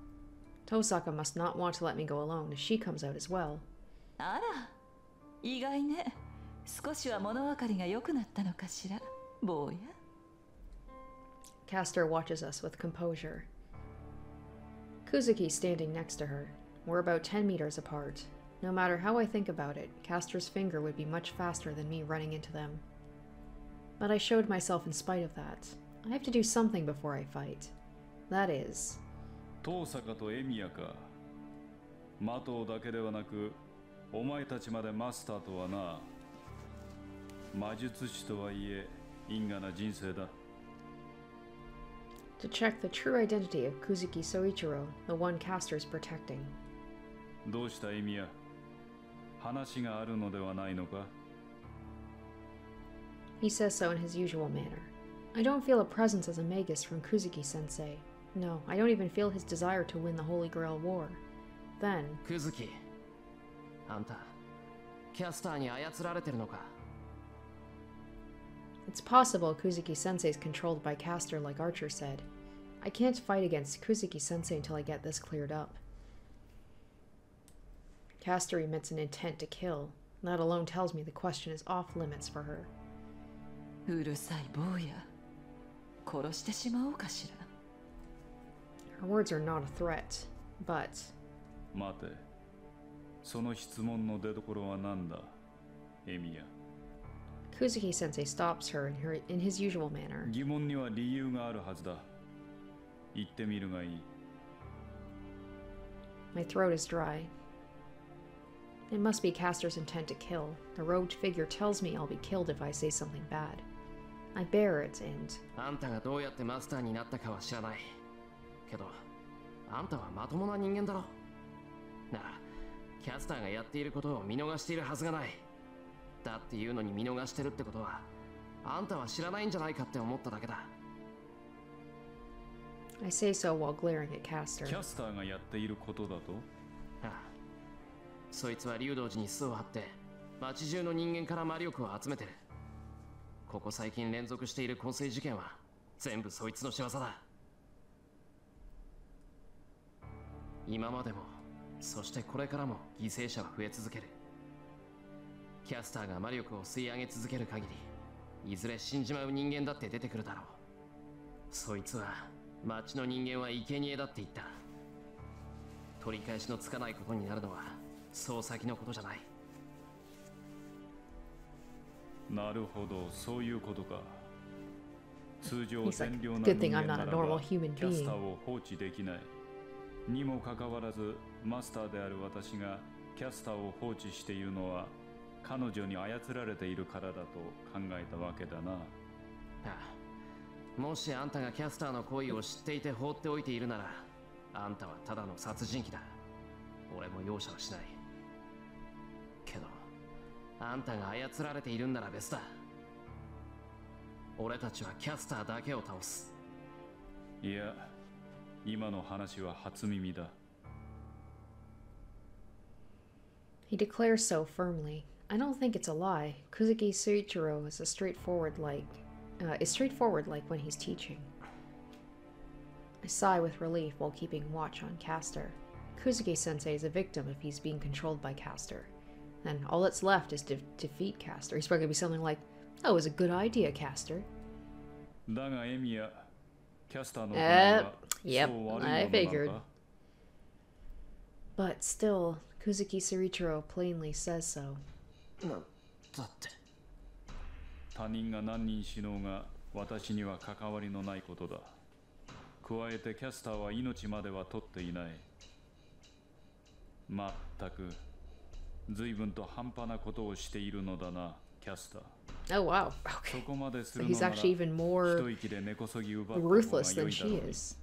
Tosaka must not want to let me go alone as she comes out as well. あら、意外ね。少しは物分かりが良くなったのかしら、坊や。Castor watches us with composure. Kuzuki's standing next to her. We're about 10 meters apart. No matter how I think about it, Castor's finger would be much faster than me running into them. But I showed myself in spite of that. I have to do something before I fight. That is... 遠坂とエミヤか。マトだけではなく、お前たちまでマスターとはな。魔術師とはいえ、因果な人生だ。to check the true identity of Kuzuki Soichiro, the one Castor's protecting. どうしたエミヤ？話があるのではないのか？ He says so in his usual manner. I don't feel a presence as a magus from Kuzuki-sensei. No, I don't even feel his desire to win the Holy Grail War. Then... Kuzuki, あんた、キャスターに操られてるのか？ It's possible Kuzuki-sensei is controlled by Castor like Archer said. I can't fight against Kuzuki-sensei until I get this cleared up. Castor emits an intent to kill. That alone tells me the question is off limits for her. うるさい坊や。殺してしまおうかしら。Her words are not a threat. But 待て、その質問の出所は何だ、エミヤ。 Kuzuki sensei stops her in his usual manner. 疑問には理由があるはずだ。言ってみるがいい。 My throat is dry. It must be Castor's intent to kill. The robed figure tells me I'll be killed if I say something bad. I bear it and... あんたがどうやってマスターになったかは知らない。けど、あんたはまともな人間だろ。なら、キャスターがやっていることを見逃しているはずがない。だっていうのに見逃してるってことは、あんたは知らないんじゃないかって思っただけだ。I say so while glaring at Castor. キャスターがやっていることだと？ああ、そいつは竜道寺に巣を張って町中の人間から魔力を集めてる。ここ最近連続している昏睡事件は全部そいつの仕業だ。今までも、そしてこれからも犠牲者は増え続ける。キャスターが魔力を吸い上げ続ける限り、いずれ死んじまう人間だって出てくるだろう。そいつは町の人間は生贄だって言った。取り返しのつかないことになるのはそう先のことじゃない。なるほど、そういうことか。通常 He's like, 善良な good 人 thing 間 I'm な not ら a ば normal human キャスター being. を放置できない。にもかかわらずマスターである私がキャスターを放置しているのは彼女に操られているからだと考えたわけだな。ああ、もしあんたがキャスターの行為を知っていて放っておいているなら、あんたはただの殺人鬼だ。俺も容赦はしない。けど、あんたが操られているんなら別だ。俺たちはキャスターだけを倒す。いや、今の話は初耳だ。He declares so firmly. I don't think it's a lie. Kuzuki Suichiro is straightforward like when he's teaching. I sigh with relief while keeping watch on Castor. Kuzuki-sensei is a victim if he's being controlled by Castor. Then all that's left is to defeat Castor. He's probably going to be something like, "Oh, it was a good idea, Castor." だがエミヤ、キャスターの行いは Yep, そう悪いもの I な figured. のか？ But still, Kuzuki Suichiro plainly says so. だって。他人が何人死のうが私には関わりのないことだ。加えてキャスターは命までは取っていない。まったく随分と半端なことをしているのだな、キャスター。 Oh wow, そ okay. こまです So る he's のなら actually even more 一息で根こそぎ奪った方が ruthless 良 than いだろ she うに。 is.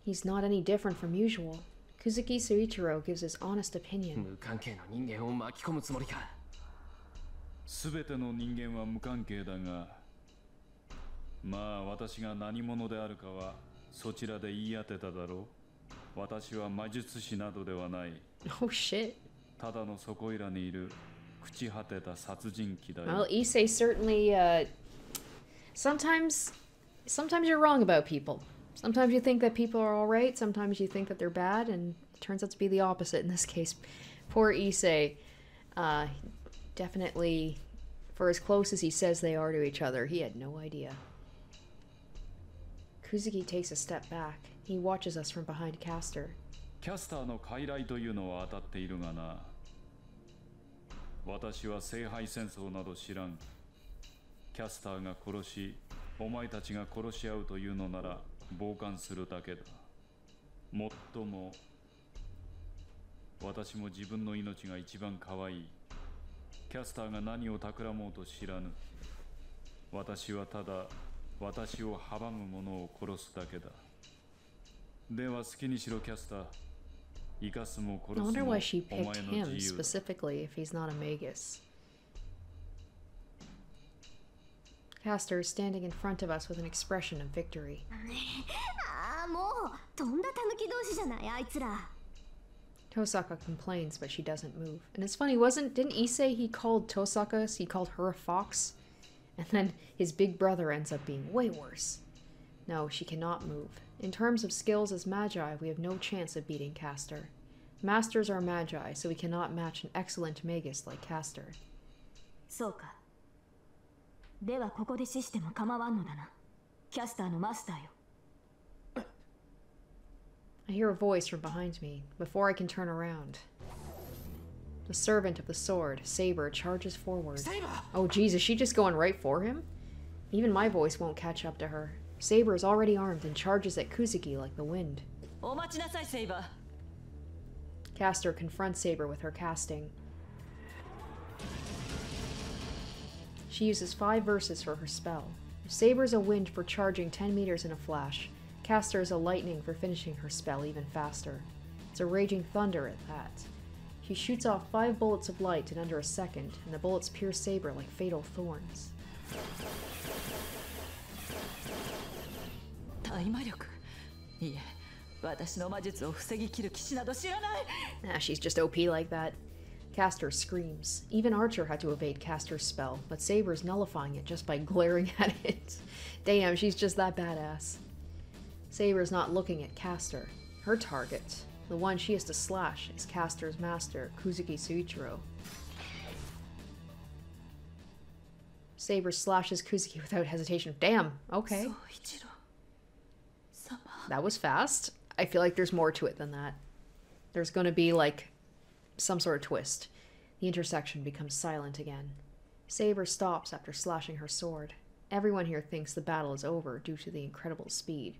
He's not any different from usual. Kuzuki Suichiro gives his honest opinion. 無関係な人間を巻き込むつもりか。すべての人間は無関係だが、まあ私が何者であるかはそちらで言い当てただろう。私は魔術師などではない。Oh shit. ただのそこいらにいる朽ち果てた殺人鬼だ Well, よ。 Issei certainly, sometimes you're wrong about people. Sometimes you think that people are alright, sometimes you think that they're bad, and it turns out to be the opposite in this case. Poor Issei. Definitely, for as close as he says they are to each other, he had no idea. Kuzuki takes a step back. He watches us from behind Castor. キャスターの傀儡というのは当たっているがな。私は聖杯戦争など知らん。キャスターが殺し、お前たちが殺し合うというのなら傍観するだけだ。もっとも、私も自分の命が一番可愛い。キャスターが何を企もうと知らぬ。私はただ私を阻む者を殺すだけだ。では好きにしろキャスター。生かすも殺 I す wonder も why she お picked 前の him 自由だ。 specifically if he's not a magus. Castor is standing in front of us with an expression of victory. ああ、もうとんだタヌキ同士じゃないあいつら。 Tosaka complains, but she doesn't move. And it's funny, didn't Issei, he called her a fox? And then his big brother ends up being way worse. No, she cannot move. In terms of skills as magi, we have no chance of beating Castor. Masters are magi, so we cannot match an excellent magus like Castor. そうか。ではここで死しても構わんのだな。キャスターのマスターよ。I hear a voice from behind me, before I can turn around. The servant of the sword, Saber, charges forward. Saber! Oh jeez, is she just going right for him? Even my voice won't catch up to her. Saber is already armed and charges at Kuzuki like the wind. Caster confronts Saber with her casting. She uses 5 verses for her spell. Saber is a wind for charging 10 meters in a flash. Caster is a lightning for finishing her spell even faster. It's a raging thunder at that. She shoots off 5 bullets of light in under a second, and the bullets pierce Saber like fatal thorns. She's just OP like that. Caster screams. Even Archer had to evade Caster's spell, but Saber's nullifying it just by glaring at it. Damn, she's just that badass. Saber's not looking at Caster. Her target, the one she has to slash, is Caster's master, Kuzuki Suichiro. Saber slashes Kuzuki without hesitation. Damn, okay. That was fast. I feel like there's more to it than that. There's gonna be, like, some sort of twist. The intersection becomes silent again. Saber stops after slashing her sword. Everyone here thinks the battle is over due to the incredible speed.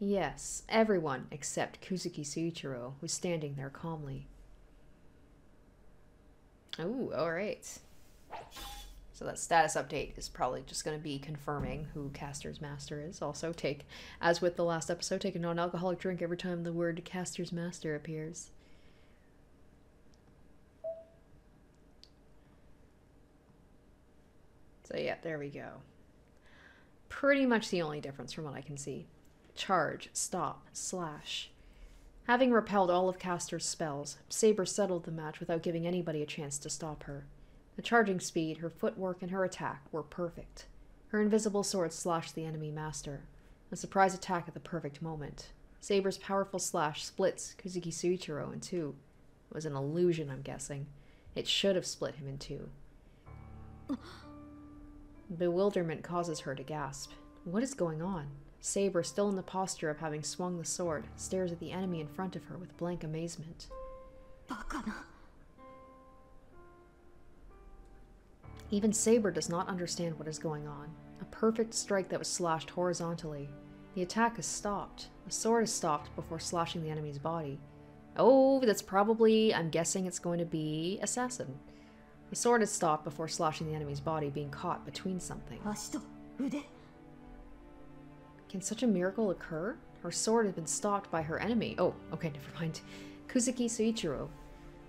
Yes, everyone except Kuzuki Suichiro, who's standing there calmly. Ooh, alright. So that status update is probably just going to be confirming who Caster's master is. Also, as with the last episode, take a non-alcoholic drink every time the word Caster's master appears. So yeah, there we go. Pretty much the only difference from what I can see. Charge, stop, slash. Having repelled all of Caster's spells, Saber settled the match without giving anybody a chance to stop her. The charging speed, her footwork, and her attack were perfect. Her invisible sword slashed the enemy master. A surprise attack at the perfect moment. Saber's powerful slash splits Kuzuki Suichiro in 2. It was an illusion, I'm guessing. It should have split him in 2. Bewilderment causes her to gasp. What is going on? Saber, still in the posture of having swung the sword, stares at the enemy in front of her with blank amazement. Even Saber does not understand what is going on. A perfect strike that was slashed horizontally. The attack is stopped. The sword is stopped before slashing the enemy's body. Oh, that's probably, I'm guessing it's going to be Assassin. The sword is stopped before slashing the enemy's body, being caught between something. Can such a miracle occur? Her sword had been stopped by her enemy. Oh, okay, never mind. Kuzuki Suichiro.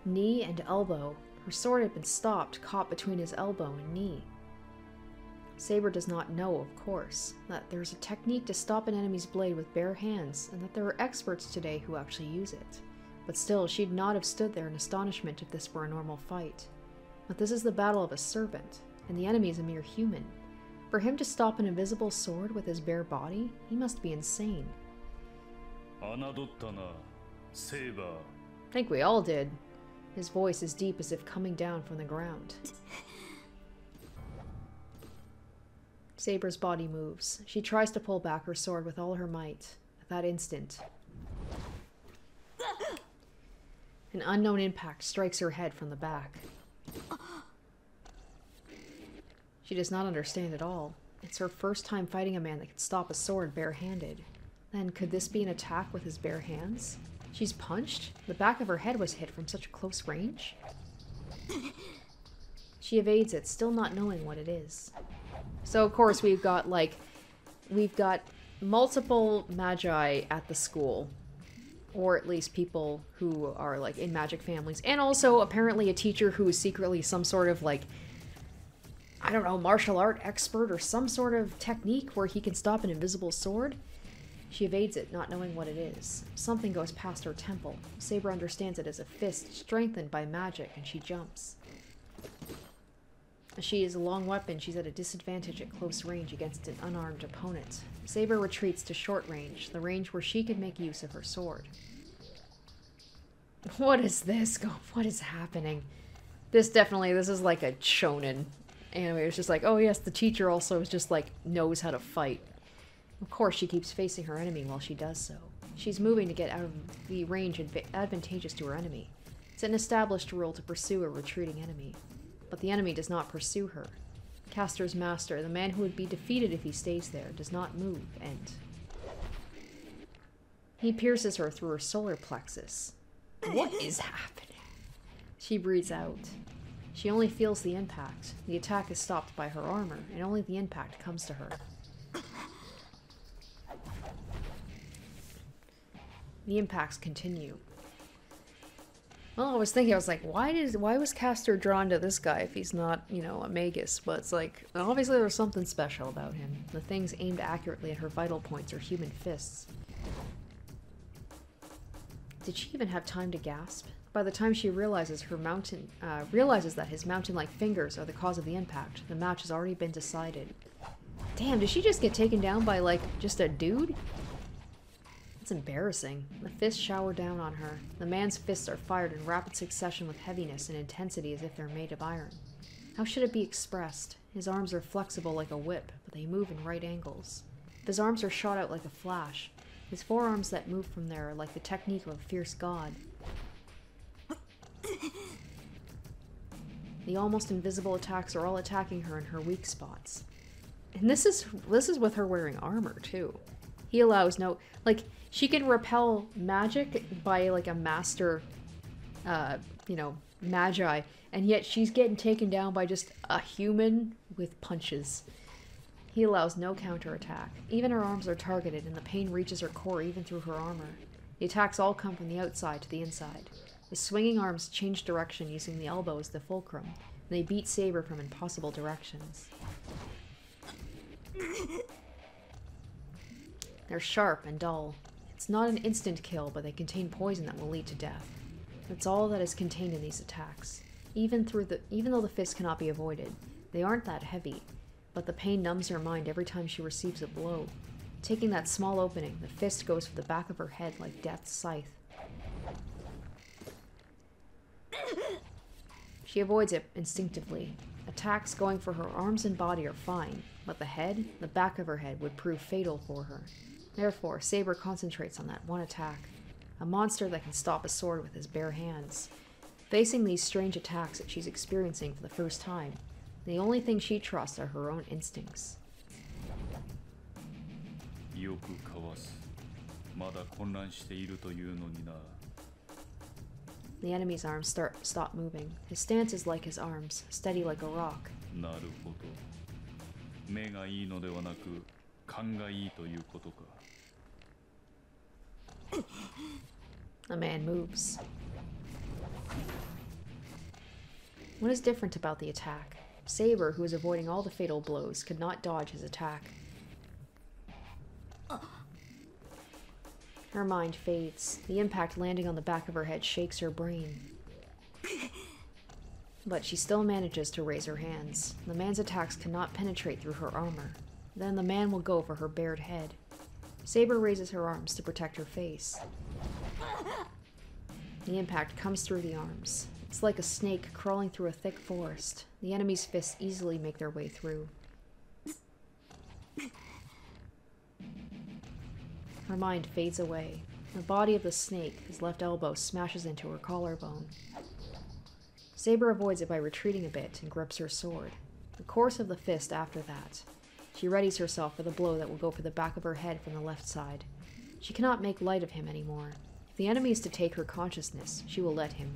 Knee and elbow. Her sword had been stopped, caught between his elbow and knee. Saber does not know, of course, that there's a technique to stop an enemy's blade with bare hands, and that there are experts today who actually use it. But still, she'd not have stood there in astonishment if this were a normal fight. But this is the battle of a serpent, and the enemy is a mere human. For him to stop an invisible sword with his bare body, he must be insane. I think we all did. His voice is deep as if coming down from the ground. Saber's body moves. She tries to pull back her sword with all her might. At that instant, an unknown impact strikes her head from the back. She does not understand at all. It's her first time fighting a man that could stop a sword barehanded. Then, could this be an attack with his bare hands? She's punched? The back of her head was hit from such close range? She evades it, still not knowing what it is. So, of course, we've got multiple magi at the school. Or at least people who are, like, in magic families. And also, apparently, a teacher who is secretly some sort of, like, I don't know, martial art expert or some sort of technique where he can stop an invisible sword. She evades it, not knowing what it is. Something goes past her temple. Saber understands it as a fist strengthened by magic, and she jumps. As she is a long weapon, she's at a disadvantage at close range against an unarmed opponent. Saber retreats to short range, the range where she can make use of her sword. What is this? What is happening? This is like a shonen anime. It's just like, oh yes, the teacher also is just like knows how to fight. Of course, she keeps facing her enemy while she does so. She's moving to get out of the range advantageous to her enemy. It's an established rule to pursue a retreating enemy. But the enemy does not pursue her. Caster's master, the man who would be defeated if he stays there, does not move, and he pierces her through her solar plexus. What is happening? She breathes out. She only feels the impact. The attack is stopped by her armor, and only the impact comes to her. The impacts continue. Well, I was thinking, I was like, why was Castor drawn to this guy if he's not, you know, a magus? But it's like, obviously there's something special about him. The things aimed accurately at her vital points are human fists. Did she even have time to gasp? By the time she realizes that his mountain-like fingers are the cause of the impact, the match has already been decided. Damn, did she just get taken down by, like, just a dude? That's embarrassing. The fists shower down on her. The man's fists are fired in rapid succession with heaviness and intensity as if they're made of iron. How should it be expressed? His arms are flexible like a whip, but they move in right angles. If his arms are shot out like a flash, his forearms that move from there are like the technique of a fierce god. The almost invisible attacks are all attacking her in her weak spots. And this is with her wearing armor, too. He allows no... Like, she can repel magic by, like, a master, you know, magi, and yet she's getting taken down by just a human with punches. He allows no counterattack. Even her arms are targeted, and the pain reaches her core even through her armor. The attacks all come from the outside to the inside. The swinging arms change direction using the elbow as the fulcrum, and they beat Saber from impossible directions. They're sharp and dull. It's not an instant kill, but they contain poison that will lead to death. That's all that is contained in these attacks. Even though the fists cannot be avoided, they aren't that heavy, but the pain numbs her mind every time she receives a blow. Taking that small opening, the fist goes for the back of her head like death's scythe. She avoids it instinctively. Attacks going for her arms and body are fine, but the back of her head, would prove fatal for her. Therefore, Saber concentrates on that one attack, a monster that can stop a sword with his bare hands. Facing these strange attacks that she's experiencing for the first time, the only thing she trusts are her own instincts. The enemy's arms stop moving. His stance is like his arms, steady like a rock. The man moves. What is different about the attack? Saber, who is avoiding all the fatal blows, could not dodge his attack. Her mind fades. The impact landing on the back of her head shakes her brain. But she still manages to raise her hands. The man's attacks cannot penetrate through her armor. Then the man will go for her bared head. Saber raises her arms to protect her face. The impact comes through the arms. It's like a snake crawling through a thick forest. The enemy's fists easily make their way through. Her mind fades away. The body of the snake, his left elbow, smashes into her collarbone. Saber avoids it by retreating a bit and grips her sword. The course of the fist after that. She readies herself for the blow that will go for the back of her head from the left side. She cannot make light of him anymore. If the enemy is to take her consciousness, she will let him.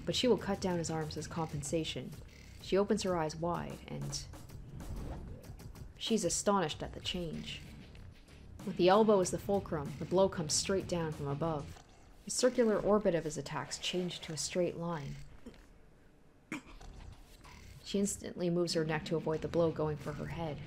But she will cut down his arms as compensation. She opens her eyes wide, and she's astonished at the change. With the elbow as the fulcrum, the blow comes straight down from above. The circular orbit of his attacks changed to a straight line. She instantly moves her neck to avoid the blow going for her head.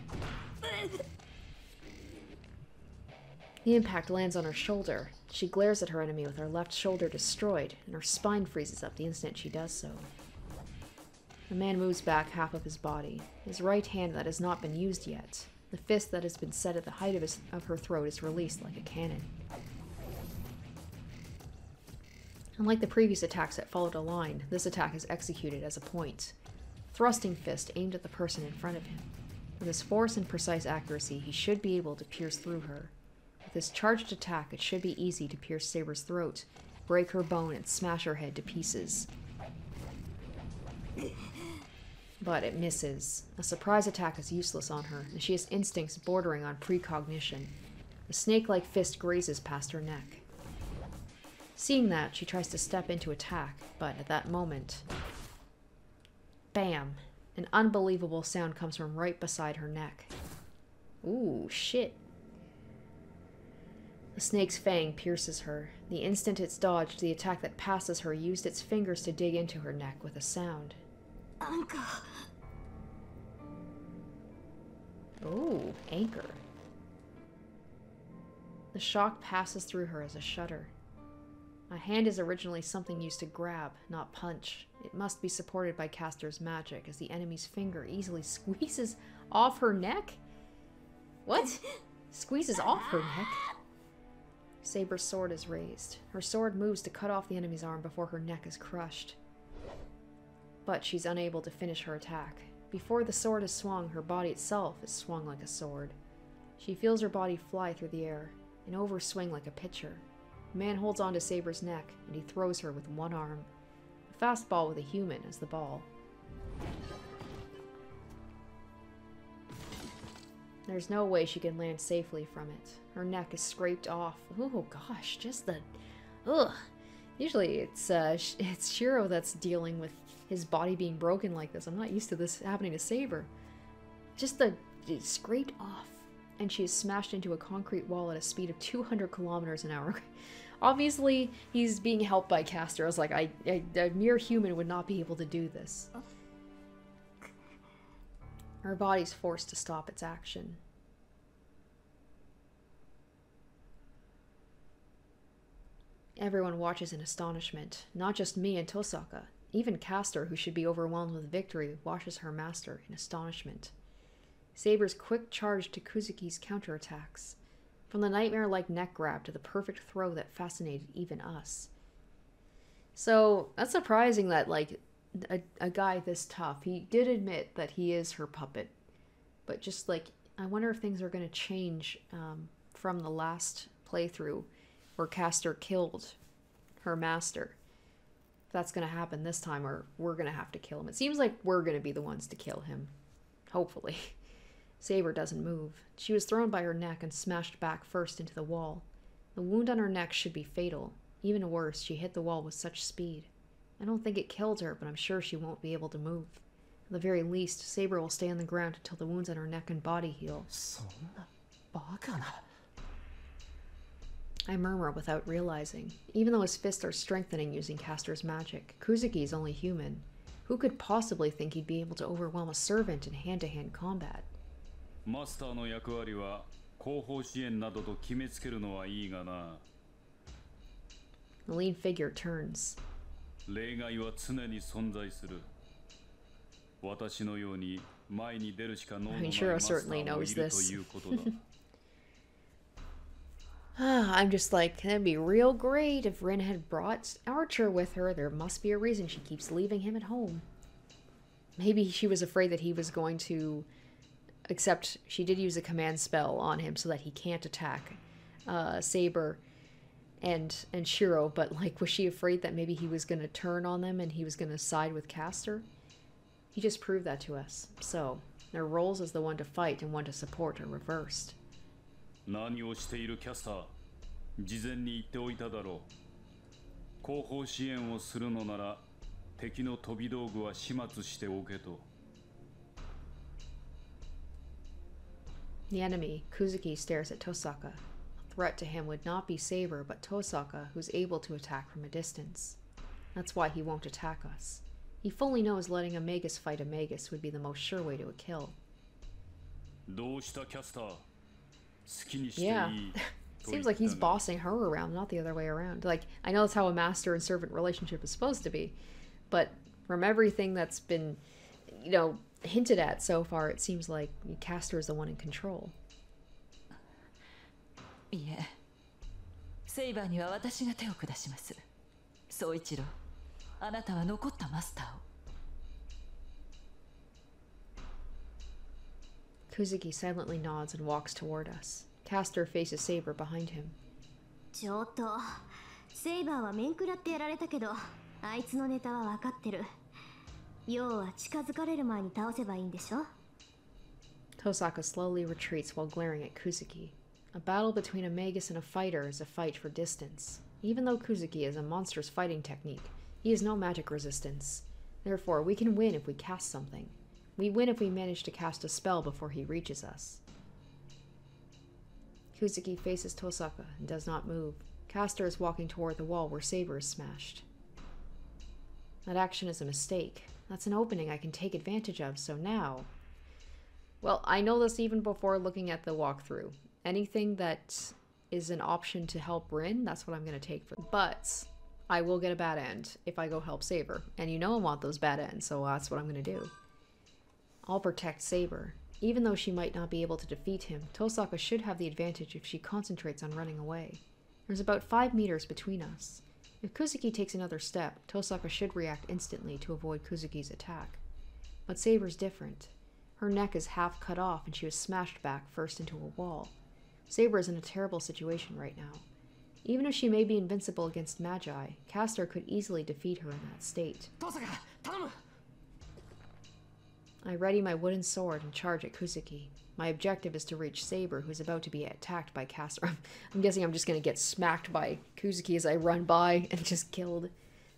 The impact lands on her shoulder. She glares at her enemy with her left shoulder destroyed, and her spine freezes up the instant she does so. The man moves back half of his body, his right hand that has not been used yet. The fist that has been set at the height of her throat is released like a cannon. Unlike the previous attacks that followed a line, this attack is executed as a point. Thrusting fist aimed at the person in front of him. With his force and precise accuracy, he should be able to pierce through her. With his charged attack, it should be easy to pierce Saber's throat, break her bone, and smash her head to pieces. But it misses. A surprise attack is useless on her, and she has instincts bordering on precognition. A snake-like fist grazes past her neck. Seeing that, she tries to step into attack, but at that moment... Bam! An unbelievable sound comes from right beside her neck. Ooh, shit. The snake's fang pierces her. The instant it's dodged, the attack that passes her used its fingers to dig into her neck with a sound. Anchor. Ooh, anchor. The shock passes through her as a shudder. A hand is originally something used to grab, not punch. It must be supported by CASTER'S magic, as the enemy's finger easily squeezes off her neck? What? Squeezes off her neck? Saber's sword is raised. Her sword moves to cut off the enemy's arm before her neck is crushed. But she's unable to finish her attack. Before the sword is swung, her body itself is swung like a sword. She feels her body fly through the air, and overswing like a pitcher. The man holds onto Saber's neck, and he throws her with one arm. A fastball with a human as the ball. There's no way she can land safely from it. Her neck is scraped off. Oh gosh, just the... Ugh. Usually it's Shiro that's dealing with his body being broken like this. I'm not used to this happening to Saber. Just it's scraped off. And she is smashed into a concrete wall at a speed of 200 kilometers an hour. Obviously, he's being helped by Caster. I was like, a mere human would not be able to do this. Her body's forced to stop its action. Everyone watches in astonishment. Not just me and Tosaka. Even Caster, who should be overwhelmed with victory, watches her master in astonishment. Saber's quick charge to Kuzuki's counterattacks. From the nightmare-like neck grab to the perfect throw that fascinated even us. So, that's surprising that, like, a guy this tough, he did admit that he is her puppet. But just, like, I wonder if things are going to change from the last playthrough where Caster killed her master. If that's going to happen this time, or we're going to have to kill him. It seems like we're going to be the ones to kill him. Hopefully. Saber doesn't move. She was thrown by her neck and smashed back first into the wall. The wound on her neck should be fatal. Even worse, she hit the wall with such speed. I don't think it killed her, but I'm sure she won't be able to move. At the very least, Saber will stay on the ground until the wounds on her neck and body heal. I murmur without realizing. Even though his fists are strengthening using Caster's magic, Kuzuki is only human. Who could possibly think he'd be able to overwhelm a servant in hand-to-hand combat? マスターの役割は後方支援などと決めつけるのはいいがな。 The lean figure turns. 例外は常に存在する。私のように前に出るしか能のないマスターもいるということだ。I'm just like, that'd be real great if Rin had brought Archer with her. There must be a reason she keeps leaving him at home. Maybe she was afraid that he was going to... Except she did use a command spell on him so that he can't attack Saber and Shiro, but like, was she afraid that maybe he was going to turn on them and he was going to side with Caster? He just proved that to us. So, their roles as the one to fight and one to support are reversed. 何をしているキャスター、事前に言っておいただろう。後方支援をするのなら敵の飛び道具は始末しておけと。 The enemy, Kuzuki, stares at Tosaka. A threat to him would not be Saber, but Tosaka, who's able to attack from a distance. That's why he won't attack us. He fully knows letting a Magus fight a Magus would be the most sure way to a kill. どうしたキャスター、好きにしていい。 Yeah. Seems like he's bossing her around, not the other way around. Like, I know that's how a master and servant relationship is supposed to be, but from everything that's been, you know, hinted at so far, it seems like Caster is the one in control. いえ、セイバーには私が手を下します。宗一郎、あなたは残ったマスターを。Kuzuki silently nods and walks toward us. Castor faces Saber behind him. ちょっとセイバーは面食らってやられたけど、あいつのネタは分かってる。要は近づかれる前に倒せばいいんでしょ。 Tosaka slowly retreats while glaring at Kuzuki. A battle between a magus and a fighter is a fight for distance. Even though Kuzuki has a monstrous fighting technique, he has no magic resistance. Therefore, we can win if we cast something. We win if we manage to cast a spell before he reaches us. Kuzuki faces Tosaka and does not move. Caster is walking toward the wall where Saber is smashed. That action is a mistake. That's an opening I can take advantage of, so now... Well, I know this even before looking at the walkthrough. Anything that is an option to help Rin, that's what I'm going to take for. But I will get a bad end if I go help Saber. And you know I want those bad ends, so that's what I'm going to do. I'll protect Saber. Even though she might not be able to defeat him, Tosaka should have the advantage if she concentrates on running away. There's about 5 meters between us. If Kuzuki takes another step, Tosaka should react instantly to avoid Kuzuki's attack. But Saber's different. Her neck is half cut off and she was smashed back first into a wall. Saber is in a terrible situation right now. Even if she may be invincible against Magi, Castor could easily defeat her in that state. I ready my wooden sword and charge at Kuzuki. My objective is to reach Saber, who's about to be attacked by Castor. I'm guessing I'm just going to get smacked by Kuzuki as I run by and just killed.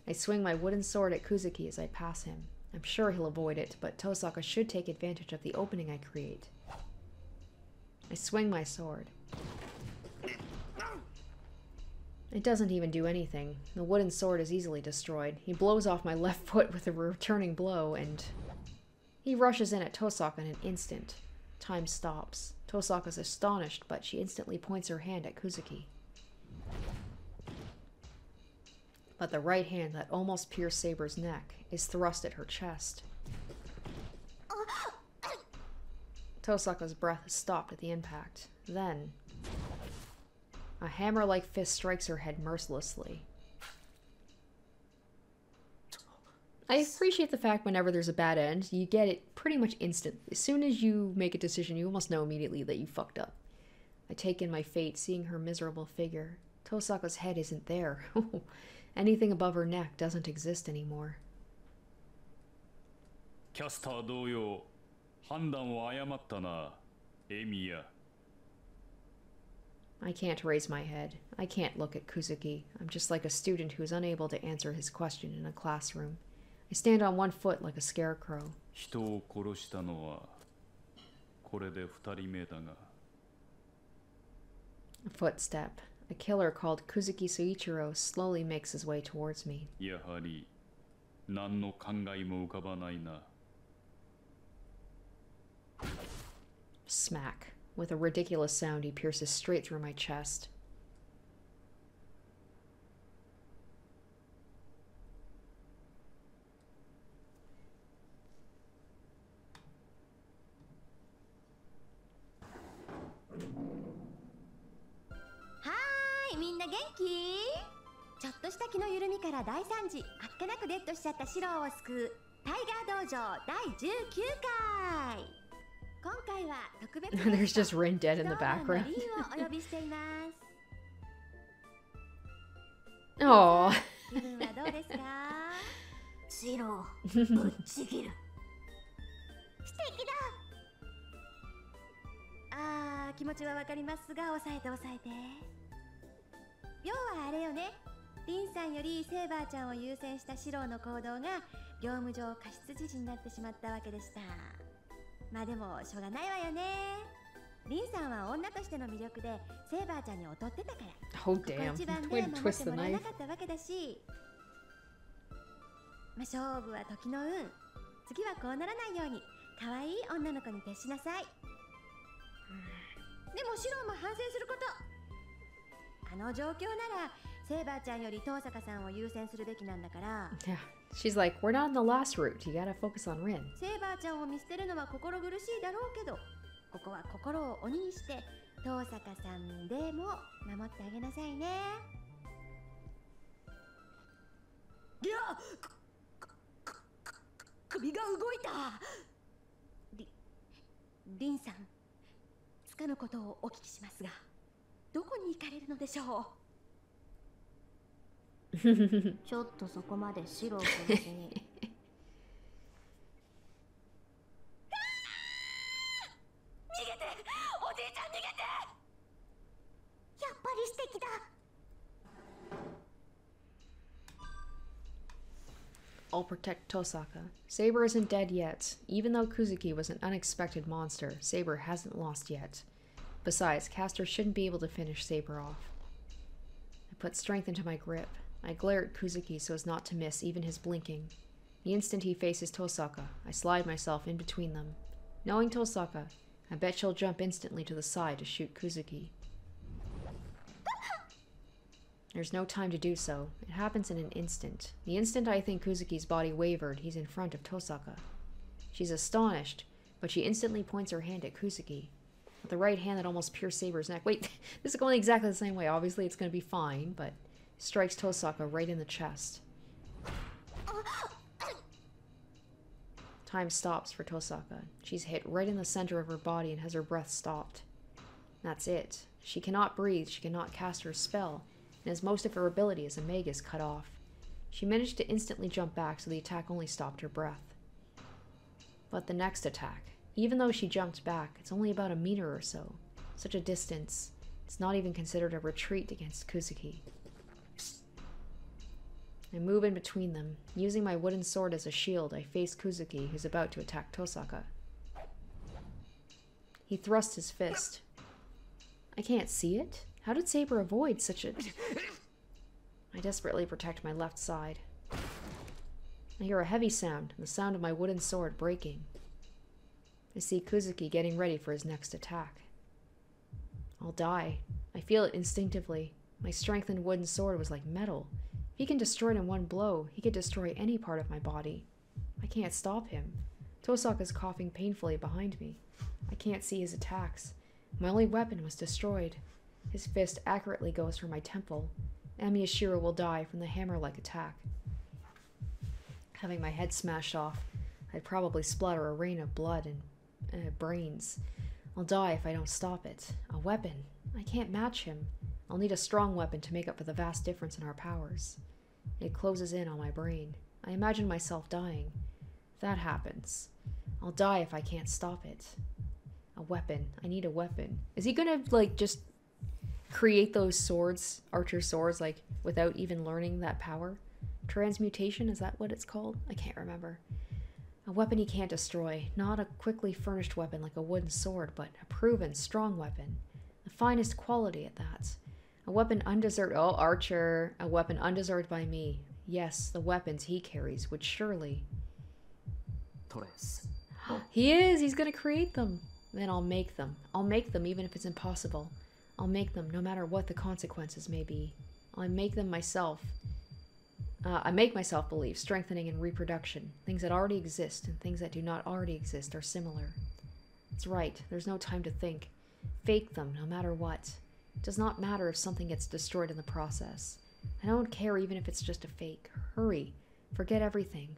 I swing my wooden sword at Kuzuki as I pass him. I'm sure he'll avoid it, but Tosaka should take advantage of the opening I create. I swing my sword. It doesn't even do anything. The wooden sword is easily destroyed. He blows off my left foot with a returning blow, and he rushes in at Tosaka in an instant. Time stops. Tosaka's astonished, but she instantly points her hand at Kuzuki. But the right hand that almost pierced Saber's neck is thrust at her chest. Tosaka's breath is stopped at the impact. Then, a hammer-like fist strikes her head mercilessly. I appreciate the fact whenever there's a bad end, you get it pretty much instantly. As soon as you make a decision, you almost know immediately that you fucked up. I take in my fate, seeing her miserable figure. Tosaka's head isn't there. Anything above her neck doesn't exist anymore. キャスター同様、判断を誤ったな、エミヤ。I can't raise my head. I can't look at Kuzuki. I'm just like a student who's unable to answer his question in a classroom. I stand on one foot like a scarecrow. 人を殺したのはこれで2人目だが。A footstep. A killer called Kuzuki Soichiro slowly makes his way towards me. やはり何の考えも浮かばないな。 Smack. With a ridiculous sound, he pierces straight through my chest. Hi, みんな元気？ちょっとした気の緩みから大惨事、あっけなくデッドしちゃったシロを救うタイガー道場第19回。今回は特別 There's just Rin dead in the background. お呼びしています。 Oh. 気分はどうですか？シロ、ぶっちぎる。素敵だ。あー、気持ちはわかりますが、抑えて抑えて。要はあれよね。リンさんよりセイバーちゃんを優先したシロの行動が業務上過失致死になってしまったわけでした。まあでもしょうがないわよね。リンさんは女としての魅力でセイバーちゃんに劣ってたから。Oh damn. 一番で Way 守 to っ twist て the もらえな knife. かったわけだし。まあ勝負は時の運。次はこうならないように可愛い女の子に徹しなさい。でもシロも反省すること。あの状況ならセイバーちゃんより遠坂さんを優先するべきなんだから。 Yeah. She's like, we're not on the last route. You gotta focus on Rin. セイバーちゃんを見捨てるのは心苦しいだろうけど、ここは心を鬼にして遠坂さんでも守ってあげなさいね。いや、首が動いた。リンさん、つかぬことをお聞きしますが、どこに行かれるのでしょう。ちょっとそこまで素人向けに。I'll protect Tosaka. Saber isn't dead yet. Even though Kuzuki was an unexpected monster, Saber hasn't lost yet. Besides, Caster shouldn't be able to finish Saber off. I put strength into my grip. I glare at Kuzuki so as not to miss even his blinking. The instant he faces Tosaka, I slide myself in between them. Knowing Tosaka, I bet she'll jump instantly to the side to shoot Kuzuki. There's no time to do so. It happens in an instant. The instant I think Kuzuki's body wavered, he's in front of Tosaka. She's astonished, but she instantly points her hand at Kuzuki. With the right hand that almost pierced Saber's neck. Wait, this is going exactly the same way. Obviously it's going to be fine, but strikes Tosaka right in the chest. Time stops for Tosaka. She's hit right in the center of her body and has her breath stopped. That's it. She cannot breathe, she cannot cast her spell, and as most of her ability as a magus cut off. She managed to instantly jump back, so the attack only stopped her breath. But the next attack, even though she jumped back, it's only about a meter or so. Such a distance, it's not even considered a retreat against Kuzuki. I move in between them. Using my wooden sword as a shield, I face Kuzuki, who's about to attack Tosaka. He thrusts his fist. I can't see it? How did Saber avoid such a... I desperately protect my left side. I hear a heavy sound, and the sound of my wooden sword breaking. I see Kuzuki getting ready for his next attack. I'll die. I feel it instinctively. My strengthened wooden sword was like metal. If he can destroy it in one blow, he could destroy any part of my body. I can't stop him. Tosaka's coughing painfully behind me. I can't see his attacks. My only weapon was destroyed. His fist accurately goes for my temple. Amiyashiro will die from the hammer-like attack. Having my head smashed off, I'd probably splatter a rain of blood and brains. I'll die if I don't stop it. A weapon. I can't match him. I'll need a strong weapon to make up for the vast difference in our powers. It closes in on my brain. I imagine myself dying. If that happens, I'll die if I can't stop it. A weapon. I need a weapon. Is he gonna, like, just create those swords, archer swords, like, without even learning that power? Transmutation, is that what it's called? I can't remember. A weapon he can't destroy. Not a quickly furnished weapon like a wooden sword, but a proven, strong weapon. The finest quality at that. A weapon undeserved. Oh, archer. A weapon undeserved by me. Yes, the weapons he carries would surely... Torres. He is! He's gonna create them! Then I'll make them. I'll make them even if it's impossible. I'll make them no matter what the consequences may be. I'll make them myself. I make myself believe strengthening and reproduction, things that already exist and things that do not already exist, are similar. It's right, there's no time to think. Fake them no matter what. It does not matter if something gets destroyed in the process. I don't care even if it's just a fake. Hurry. Forget everything.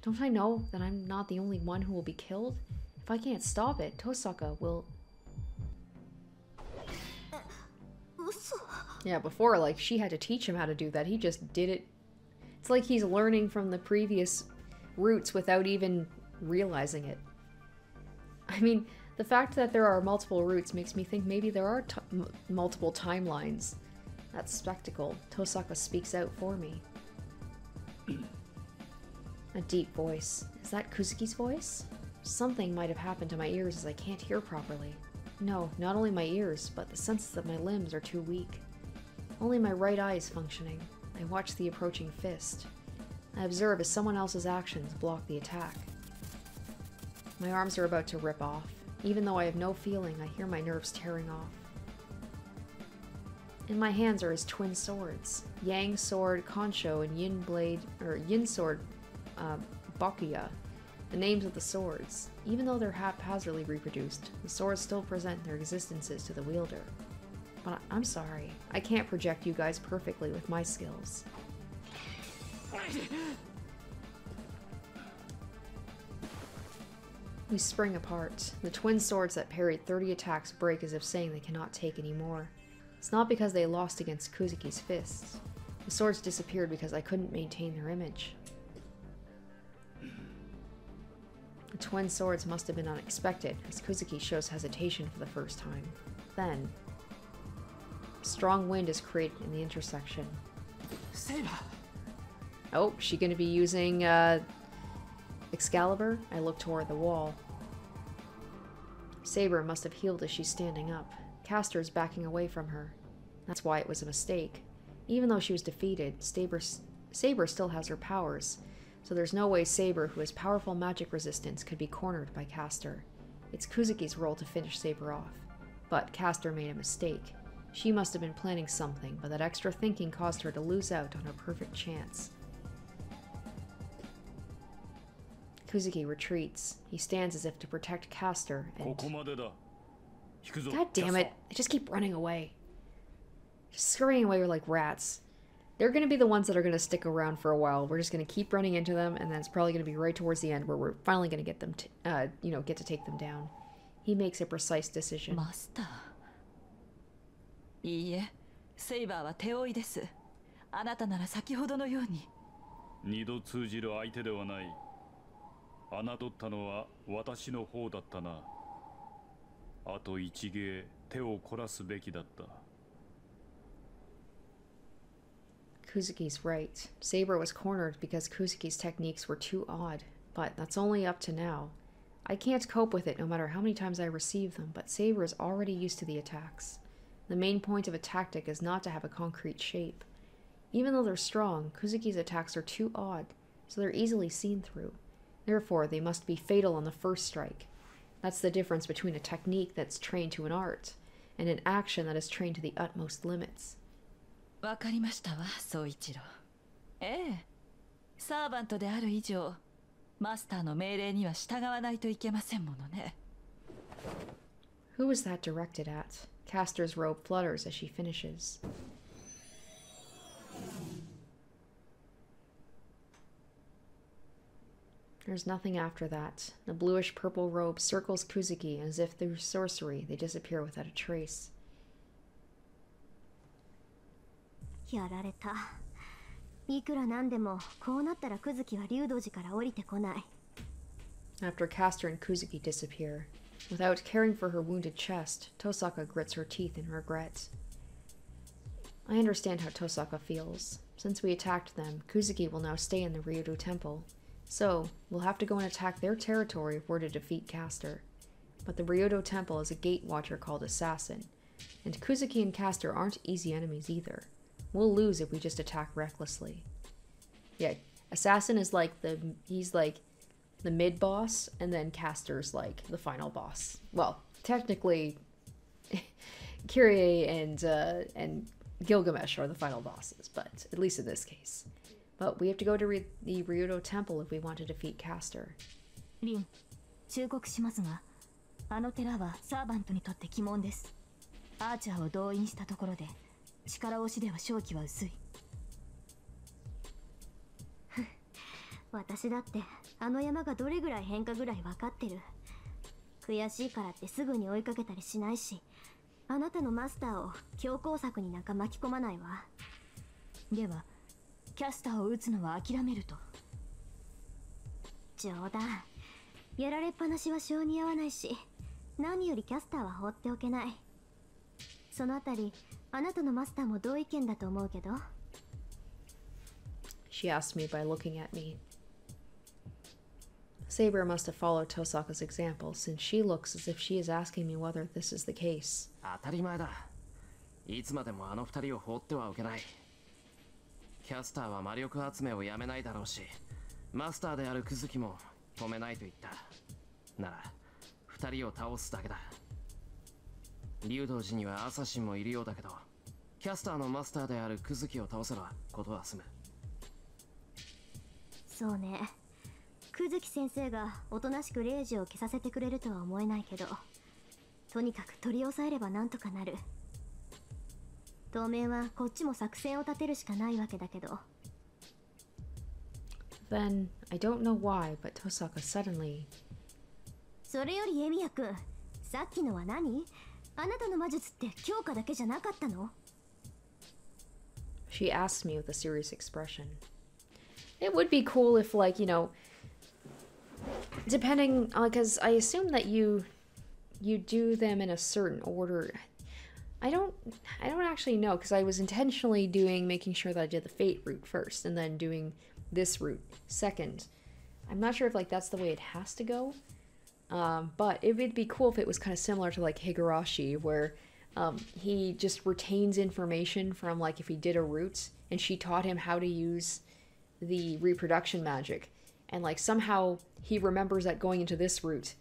Don't I know that I'm not the only one who will be killed? If I can't stop it, Tosaka will... Yeah, before, like, she had to teach him how to do that. He just did it. It's like he's learning from the previous routes without even realizing it. I mean, the fact that there are multiple routes makes me think maybe there are multiple timelines. That spectacle. Tosaka speaks out for me. A deep voice. Is that Kuzuki's voice? Something might have happened to my ears as I can't hear properly. No, not only my ears, but the senses of my limbs are too weak. Only my right eye is functioning. I watch the approaching fist. I observe as someone else's actions block the attack. My arms are about to rip off. Even though I have no feeling, I hear my nerves tearing off. In my hands are his twin swords. Yang sword Konsho and Yin blade, or Yin sword Bakuya. The names of the swords. Even though they're haphazardly reproduced, the swords still present their existences to the wielder. But I'm sorry, I can't project you guys perfectly with my skills. We spring apart. The twin swords that parried 30 attacks break as if saying they cannot take any more. It's not because they lost against Kuzuki's fists. The swords disappeared because I couldn't maintain their image. The twin swords must have been unexpected, as Kuzuki shows hesitation for the first time. Then, a strong wind is created in the intersection. Saber! Oh, she gonna be using, Excalibur? I look toward the wall. Saber must have healed as she's standing up. Caster's backing away from her. That's why it was a mistake. Even though she was defeated, Saber still has her powers, so there's no way Saber, who has powerful magic resistance, could be cornered by Caster. It's Kuzuki's role to finish Saber off. But Caster made a mistake. She must have been planning something, but that extra thinking caused her to lose out on her perfect chance. Kuzuki retreats. He stands as if to protect Caster, and... God damn it! They just keep running away. Just scurrying away like rats. They're going to be the ones that are going to stick around for a while. We're just going to keep running into them, and then it's probably going to be right towards the end where we're finally going to get them to, get to take them down. He makes a precise decision. Master. いいえ、セイバーは手負いです。あなたなら先ほどのように。二度通じる相手ではない。侮ったのは私の方だったな。あと一芸手を凝らすべきだった。Kuzuki's right. Saber was cornered because Kuzuki's techniques were too odd, but that's only up to now. I can't cope with it no matter how many times I receive them, but Saber is already used to the attacks. The main point of a tactic is not to have a concrete shape. Even though they're strong, Kuzuki's attacks are too odd, so they're easily seen through. Therefore, they must be fatal on the first strike. That's the difference between a technique that's trained to an art, and an action that is trained to the utmost limits. わかりましたわ、宗一郎。ええ、サーバントである以上、マスターの命令には従わないといけませんものね。Who is that directed at? Caster's robe flutters as she finishes. There's nothing after that. The bluish-purple robe circles Kuzuki as if through sorcery they disappear without a trace. やられた。いくらなんでもこうなったらクズキは竜道寺から降りてこない。After Caster and Kuzuki disappear, without caring for her wounded chest, Tosaka grits her teeth in regret. I understand how Tosaka feels. Since we attacked them, Kuzuki will now stay in the Ryudo Temple. So, we'll have to go and attack their territory if we're to defeat Caster. But the Ryudo Temple is a gate watcher called Assassin, and Kuzuki and Caster aren't easy enemies either. We'll lose if we just attack recklessly. Yeah, Assassin is like he's like the mid-boss, and then Caster's like the final boss. Well, technically, Kyrie and Gilgamesh are the final bosses, but at least in this case. But we have to go to the Ryudo Temple if we want to defeat Caster. リン、忠告しますが、あの寺はサーバントにとって鬼門です。アーチャーを動員したところで、力押しでは勝機は薄い。私だってあの山がどれぐらい変化ぐらい分かってる。悔しいからってすぐに追いかけたりしないし、あなたのマスターを強攻策になんか巻き込まないわ。ではキャスターを撃つのは諦めると。冗談。やられっぱなしは性に合わないし、何よりキャスターは放っておけない。そのあたり、あなたのマスターも同意見だと思うけど。She asked me by looking at me. Saber must have followed Tosaka's example, since she looks as if she is asking me whether this is the case. 当たり前だ。いつまでもあの二人を放ってはおけない。キャスターは魔力集めをやめないだろうし、マスターであるクズキも止めないと言った。なら、二人を倒すだけだ。竜道寺にはアサシンもいるようだけど、キャスターのマスターであるクズキを倒せばことは済む。そうね。クズキ先生がおとなしくレイジを消させてくれるとは思えないけど、とにかく取り押さえればなんとかなる。当面はこっちも作戦を立てるしかないわけだけど。Then, I don't know why, but Tosaka suddenly それよりエミヤ君、さっきのは何？あなたの魔術って強化だけじゃなかったの？ She asked me with a serious expression. It would be cool if, like, you know, depending, because I assume that you do them in a certain order. I don't actually know, because I was intentionally making sure that I did the fate route first and then doing this route second. I'm not sure if like that's the way it has to go, but it would be cool if it was kind of similar to like Higurashi, where he just retains information from like if he did a route and she taught him how to use the reproduction magic, and like somehow he remembers that going into this route,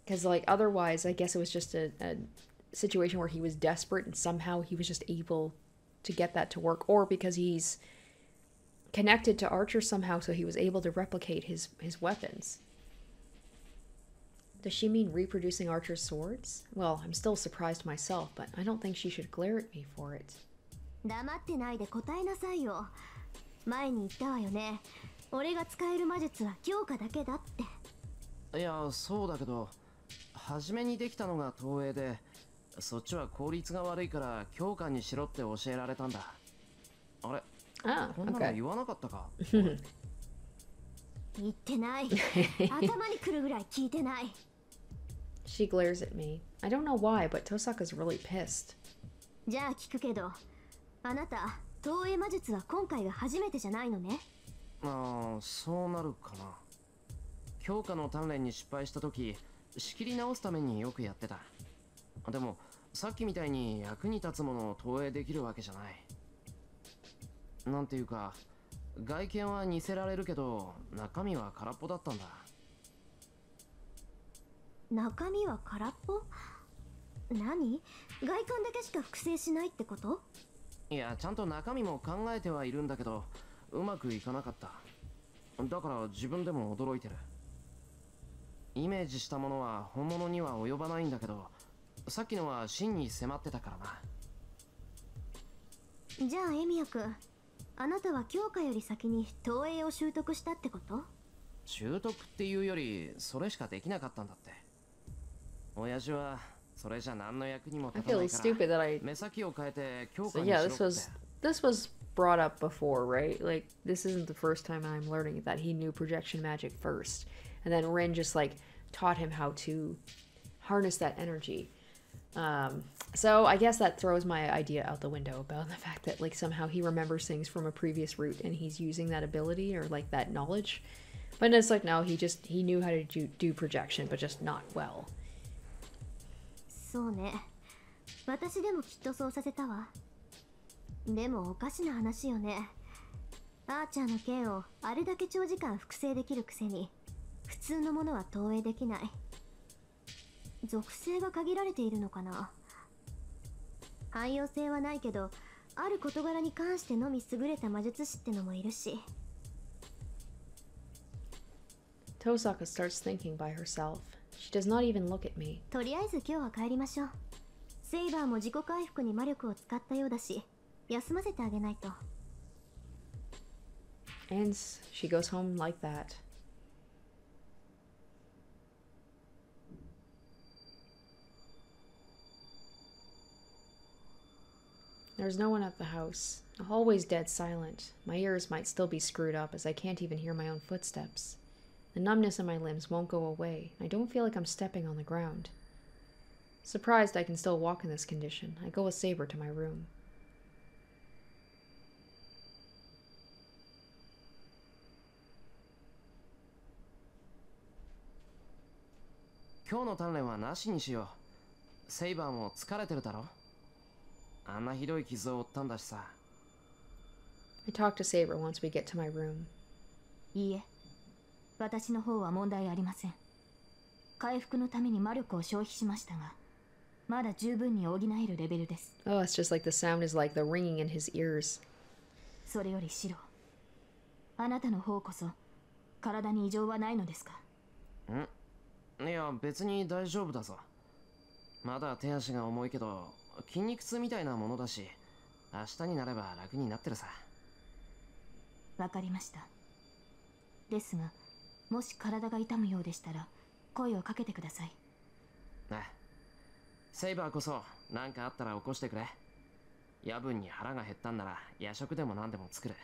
because like otherwise I guess it was just a situation where he was desperate and somehow he was just able to get that to work, or because he's connected to Archer somehow, so he was able to replicate his weapons. Does she mean reproducing Archer's swords? Well, I'm still surprised myself, but I don't think she should glare at me for it. 黙ってないで答えなさいよ。前に言ったわよね。俺が使える魔術は強化だけだって。いや、そうだけど、初めにできたのが投影で、そっちは効率が悪いから強化にしろって教えられたんだ。あれ、こんなの言わなかったか？言ってない。頭にくるぐらい聞いてない。She glares at me. I don't know why, but Tosaka's really pissed. じゃあ聞くけど、あなた、投影魔術は今回が初めてじゃないのね。ああ、そうなるかな。強化の鍛錬に失敗した時、仕切り直すためによくやってた。でも、さっきみたいに役に立つものを投影できるわけじゃない。なんていうか、外見は似せられるけど、中身は空っぽだったんだ。中身は空っぽ？何？外観だけしか複製しないってこと？いや、ちゃんと中身も考えてはいるんだけど、うまくいかなかった。だから自分でも驚いてる。イメージしたものは本物には及ばないんだけど、さっきのは真に迫ってたからな。じゃあエミヤ君、あなたは強化より先に投影を習得したってこと？習得っていうよりそれしかできなかったんだって。親父はそれじゃ何の役にも立たないから目先を変えて強化にしろって。This was brought up before, right? Like, this isn't the first time I'm learning that he knew projection magic first, and then Rin just like taught him how to harness that energy. So I guess that throws my idea out the window about the fact that like somehow he remembers things from a previous route and he's using that ability or like that knowledge. But it's like, no, he knew how to do projection, but just not well. そうね。私でもきっとそうさせたわ。でもおかしな話よね。アーチャーの剣をあれだけ長時間複製できるくせに、普通のものは投影できない。属性が限られているのかな。汎用性はないけど、ある事柄に関してのみ優れた魔術師ってのもいるし。Tosaka starts thinking by herself. She does not even look at me. とりあえず今日は帰りましょう。セイバーも自己回復に魔力を使ったようだし、休ませてあげないと。And she goes home like that. There's no one at the house. The hallway's dead silent. My ears might still be screwed up as I can't even hear my own footsteps. The numbness in my limbs won't go away. I don't feel like I'm stepping on the ground. Surprised I can still walk in this condition, I go with Saber to my room. Today's鍛錬はなしにしよう。セイバーも疲れてるだろ。あんなひどい傷を負ったんだしさ。I talk to Saber once we get to my room. いいえ、私の方は問題ありません。回復のために魔力を消費しましたが、まだ十分に補えるレベルです。Oh, it's just like the sound is like the ringing in his ears. それよりシロ、あなたの方こそ体に異常はないのですか？いや、別に大丈夫だぞ。まだ手足が重いけど、筋肉痛みたいなものだし、明日になれば楽になってるさ。わかりました。ですが、もし体が痛むようでしたら、声をかけてください。セイバーこそ何かあったら起こしてくれ。夜分に腹が減ったんなら夜食でも何でも作る。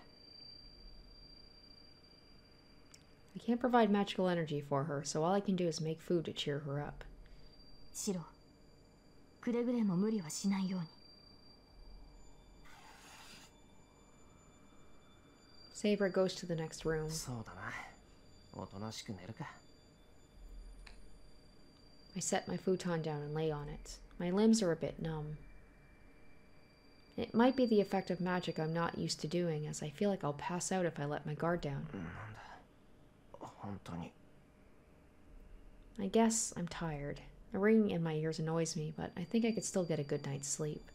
I can't provide magical energy for her, so all I can do is make food to cheer her up. シロ、くれぐれも無理はしないように。Saber goes to the next room. そうだな。おとなしく寝るか。I set my futon down and lay on it. My limbs are a bit numb. It might be the effect of magic I'm not used to doing, as I feel like I'll pass out if I let my guard down. 本当に。I guess I'm tired. The ringing in my ears annoys me, but I think I could still get a good night's sleep.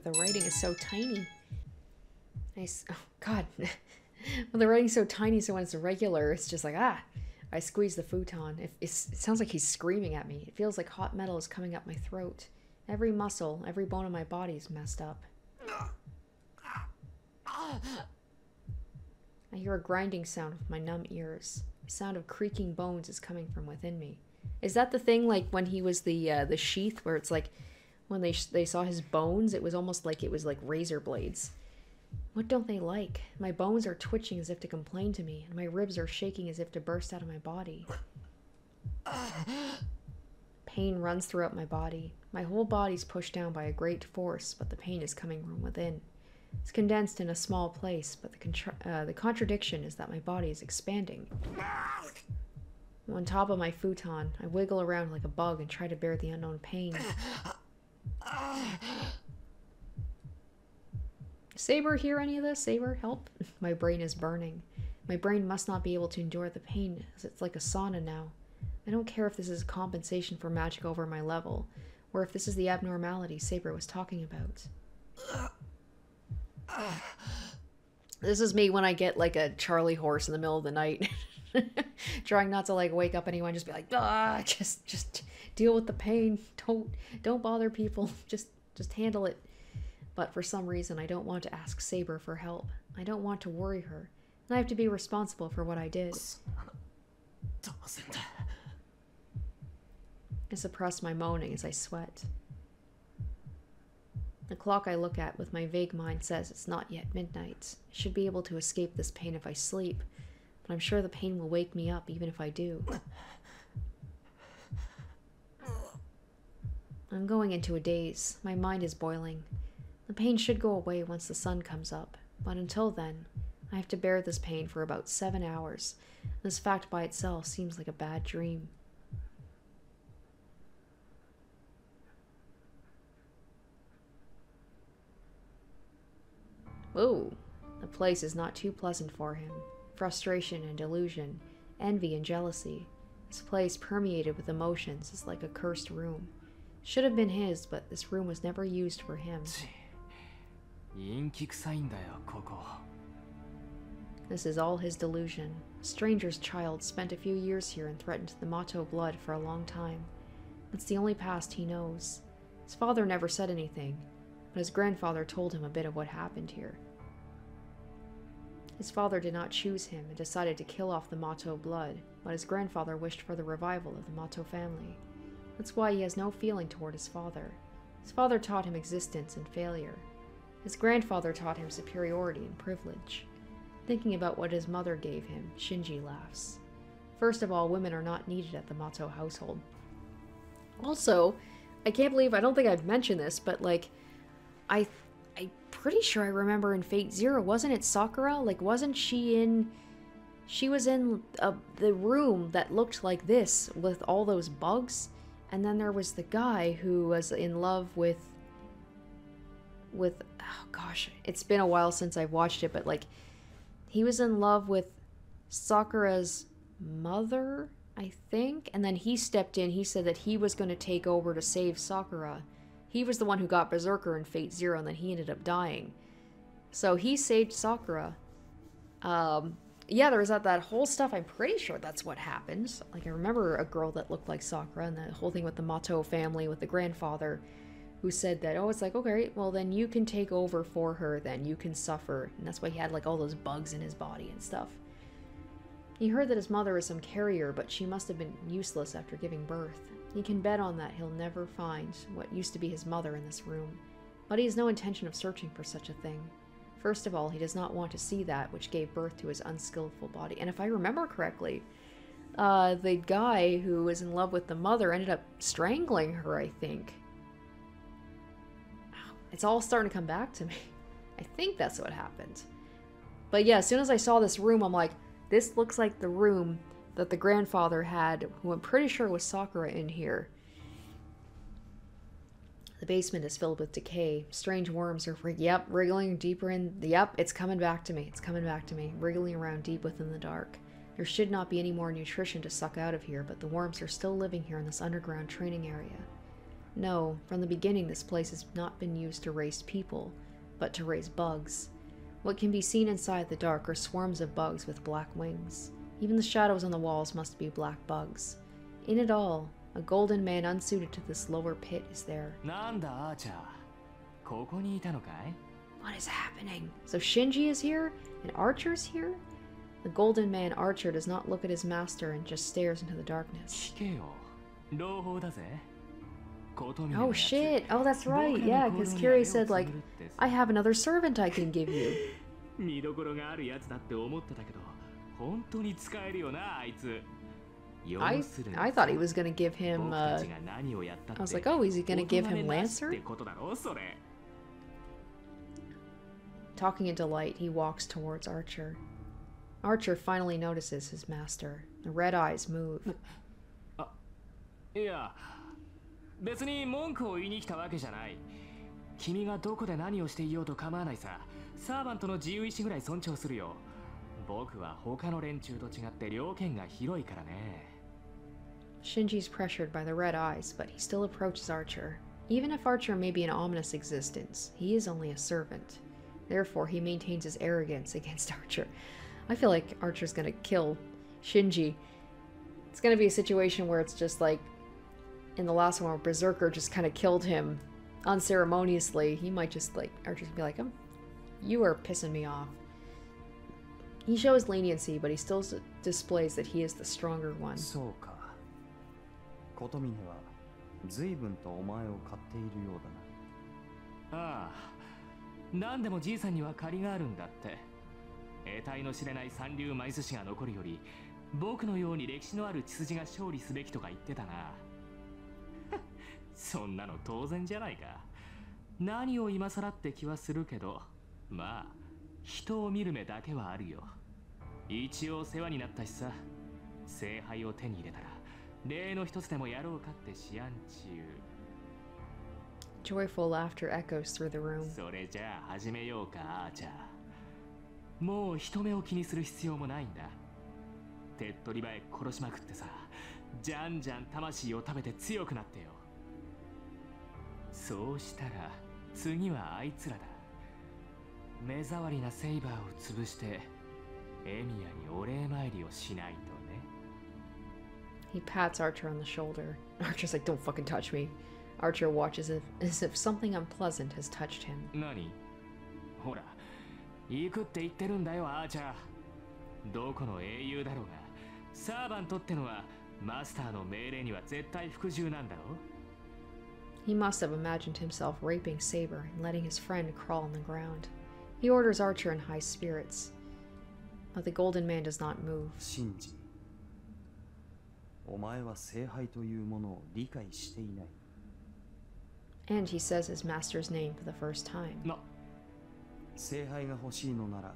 The writing is so tiny. Oh God. Well, the writing's so tiny, so when it's regular, it's just like, ah. I squeeze the futon. It sounds like he's screaming at me. It feels like hot metal is coming up my throat. Every muscle, every bone in my body is messed up. I hear a grinding sound with my numb ears. The sound of creaking bones is coming from within me. Is that the thing, like, when he was the sheath, where it's like, when they saw his bones, it was almost like it was like razor blades. What don't they like? My bones are twitching as if to complain to me, and my ribs are shaking as if to burst out of my body. Pain runs throughout my body. My whole body's pushed down by a great force, but the pain is coming from within. It's condensed in a small place, but the contradiction is that my body is expanding. On top of my futon, I wiggle around like a bug and try to bear the unknown pain. Saber, hear any of this? Saber, help? My brain is burning. My brain must not be able to endure the pain, as it's like a sauna now. I don't care if this is compensation for magic over my level, or if this is the abnormality Saber was talking about. This is me when I get like a Charlie horse in the middle of the night. Trying not to like wake up anyone, just be like, ah, just deal with the pain. Don't bother people. Just handle it. But for some reason, I don't want to ask Saber for help. I don't want to worry her. And I have to be responsible for what I did. I suppress my moaning as I sweat. The clock I look at with my vague mind says it's not yet midnight. I should be able to escape this pain if I sleep. But I'm sure the pain will wake me up even if I do. I'm going into a daze. My mind is boiling. The pain should go away once the sun comes up. But until then, I have to bear this pain for about 7 hours. This fact by itself seems like a bad dream. Whoa, the place is not too pleasant for him. Frustration and delusion, envy and jealousy. This place, permeated with emotions, is like a cursed room. Should have been his, but this room was never used for him. This is all his delusion. A stranger's child spent a few years here and threatened the Mato blood for a long time. It's the only past he knows. His father never said anything, but his grandfather told him a bit of what happened here. His father did not choose him and decided to kill off the Mato blood, but his grandfather wished for the revival of the Mato family. That's why he has no feeling toward his father. His father taught him existence and failure. His grandfather taught him superiority and privilege. Thinking about what his mother gave him, Shinji laughs. First of all, women are not needed at the Mato household. Also, I can't believe, I don't think I've mentioned this, but like, I'm pretty sure I remember in Fate Zero, wasn't it Sakura? Like, wasn't she in... She was in the room that looked like this with all those bugs? And then there was the guy who was in love with... Oh gosh, it's been a while since I've watched it, but like, he was in love with Sakura's mother? I think. And then he stepped in. He said that he was going to take over to save Sakura. He was the one who got Berserker in Fate Zero, and then he ended up dying. So he saved Sakura. Yeah, there was that whole stuff. I'm pretty sure that's what happened. Like, I remember a girl that looked like Sakura, and the whole thing with the Mato family, with the grandfather, who said that, oh, it's like, okay, well, then you can take over for her, then you can suffer. And that's why he had, like, all those bugs in his body and stuff. He heard that his mother was some carrier, but she must have been useless after giving birth. He can bet on that he'll never find what used to be his mother in this room. But he has no intention of searching for such a thing. First of all, he does not want to see that which gave birth to his unskillful body. And if I remember correctly, the guy who was in love with the mother ended up strangling her, I think. It's all starting to come back to me. I think that's what happened. But yeah, as soon as I saw this room, I'm like, this looks like the room that the grandfather had, who I'm pretty sure was Sakura in here. The basement is filled with decay. Strange worms are, wriggling deeper in. Yep, it's coming back to me. It's coming back to me. Wriggling around deep within the dark. There should not be any more nutrition to suck out of here, but the worms are still living here in this underground training area. No, from the beginning this place has not been used to raise people, but to raise bugs. What can be seen inside the dark are swarms of bugs with black wings. Even the shadows on the walls must be black bugs. In it all, a golden man unsuited to this lower pit is there. What is happening? So Shinji is here? And Archer's here? The golden man Archer does not look at his master and just stares into the darkness. Oh shit! Oh, that's right, yeah, because Kiri said, like, I have another servant I can give you. I thought he was gonna give him, I was like, oh, is he gonna give him Lancer? Talking in delight, he walks towards Archer. Archer finally notices his master. The red eyes move. いや、別に文句を言いに来たわけじゃない。君がどこで何をしていようと構わないさ。サーバントの自由意志ぐらい尊重するよ。僕は他の連中と違って猟犬が広いからね。Shinji's pressured by the red eyes, but he still approaches Archer. Even if Archer may be an ominous existence, he is only a servant. Therefore, he maintains his arrogance against Archer. I feel like Archer's gonna kill Shinji. It's gonna be a situation where it's just like in the last one where Berserker just kind of killed him unceremoniously. He might just, like, Archer's gonna be like, you are pissing me off. He shows leniency, but he still displays that he is the stronger one. そうか。琴峰は随分とお前を買っているようだな。ああ、何でもじいさんには借りがあるんだって。得体の知れない三流埋寿司が残るより、僕のように歴史のある血筋が勝利すべきとか言ってたな。そんなの当然じゃないか。何を今更って気はするけど、まあ人を見る目だけはあるよ。一応世話になったしさ。聖杯を手に入れたら例の一つでもやろうかって思案中。 Joyful laughter echoes through the room. それじゃあ始めようか、アーチャー。もう人目を気にする必要もないんだ。手っ取り早く殺しまくってさ、じゃんじゃん魂を食べて強くなってよ。そうしたら次はあいつらだ。目障りなセイバーを潰してエミヤにお礼参りをしないとね。He pats Archer on the shoulder. Archer's like, don't fucking touch me. Archer watches as if something unpleasant has touched him. 何？ほら、行くって言ってるんだよ、アーチャー。どこの英雄だろうが、サーバントってのはマスターの命令には絶対服従なんだろ。He must have imagined himself raping Saber and letting his friend crawl on the ground. He orders Archer in high spirits, but the Golden Man does not move. シンジ、お前は聖杯というものを理解していない。And he says his master's name for the first time. 聖杯が欲しいのなら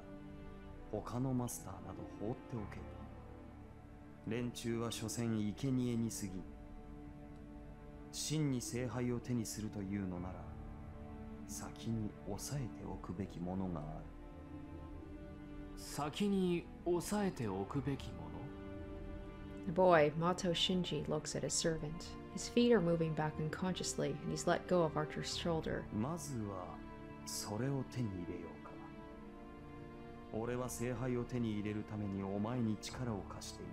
他のマスターなど放っておけ。連中は所詮生贄に過ぎ。真に聖杯を手にするというのなら先に抑えておくべきものがある。先に抑えておくべきも The boy, Mato Shinji, looks at his servant. His feet are moving back unconsciously, and he's let go of Archer's shoulder. まずはそれを手に入れようか。俺は聖杯を手に入れるためにお前に力を貸している。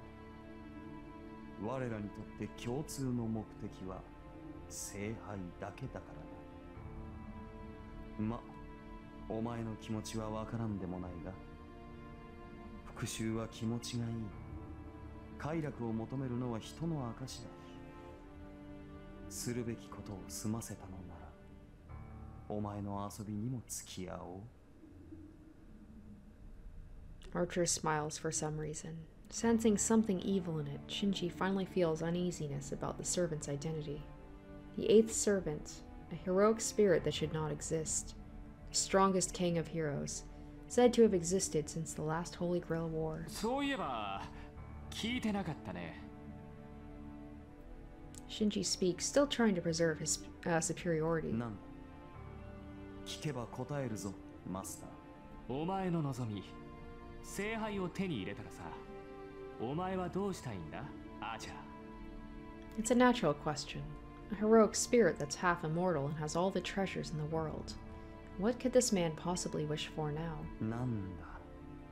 我らにとって共通の目的は聖杯だけだからな。ま、お前の気持ちはわからんでもないが、復讐は気持ちがいい。快楽を求めるのは人の証だ。するべきことを済ませたのなら、お前の遊びにも付き合おう。Archer smiles for some reason. Sensing something evil in it, Shinji finally feels uneasiness about the servant's identity. The eighth servant, a heroic spirit that should not exist, the strongest king of heroes, said to have existed since the last Holy Grail War. そういえば聞いてなかったね。Shinji speaks, still trying to preserve his superiority. なんだ。聞けば答えるぞ、マスター。お前の望み、聖杯を手に入れたらさ、お前はどうしたいんだ、アーチャー。 It's a natural question. A heroic spirit that's half immortal and has all the treasures in the world. What could this man possibly wish for now? なんだ。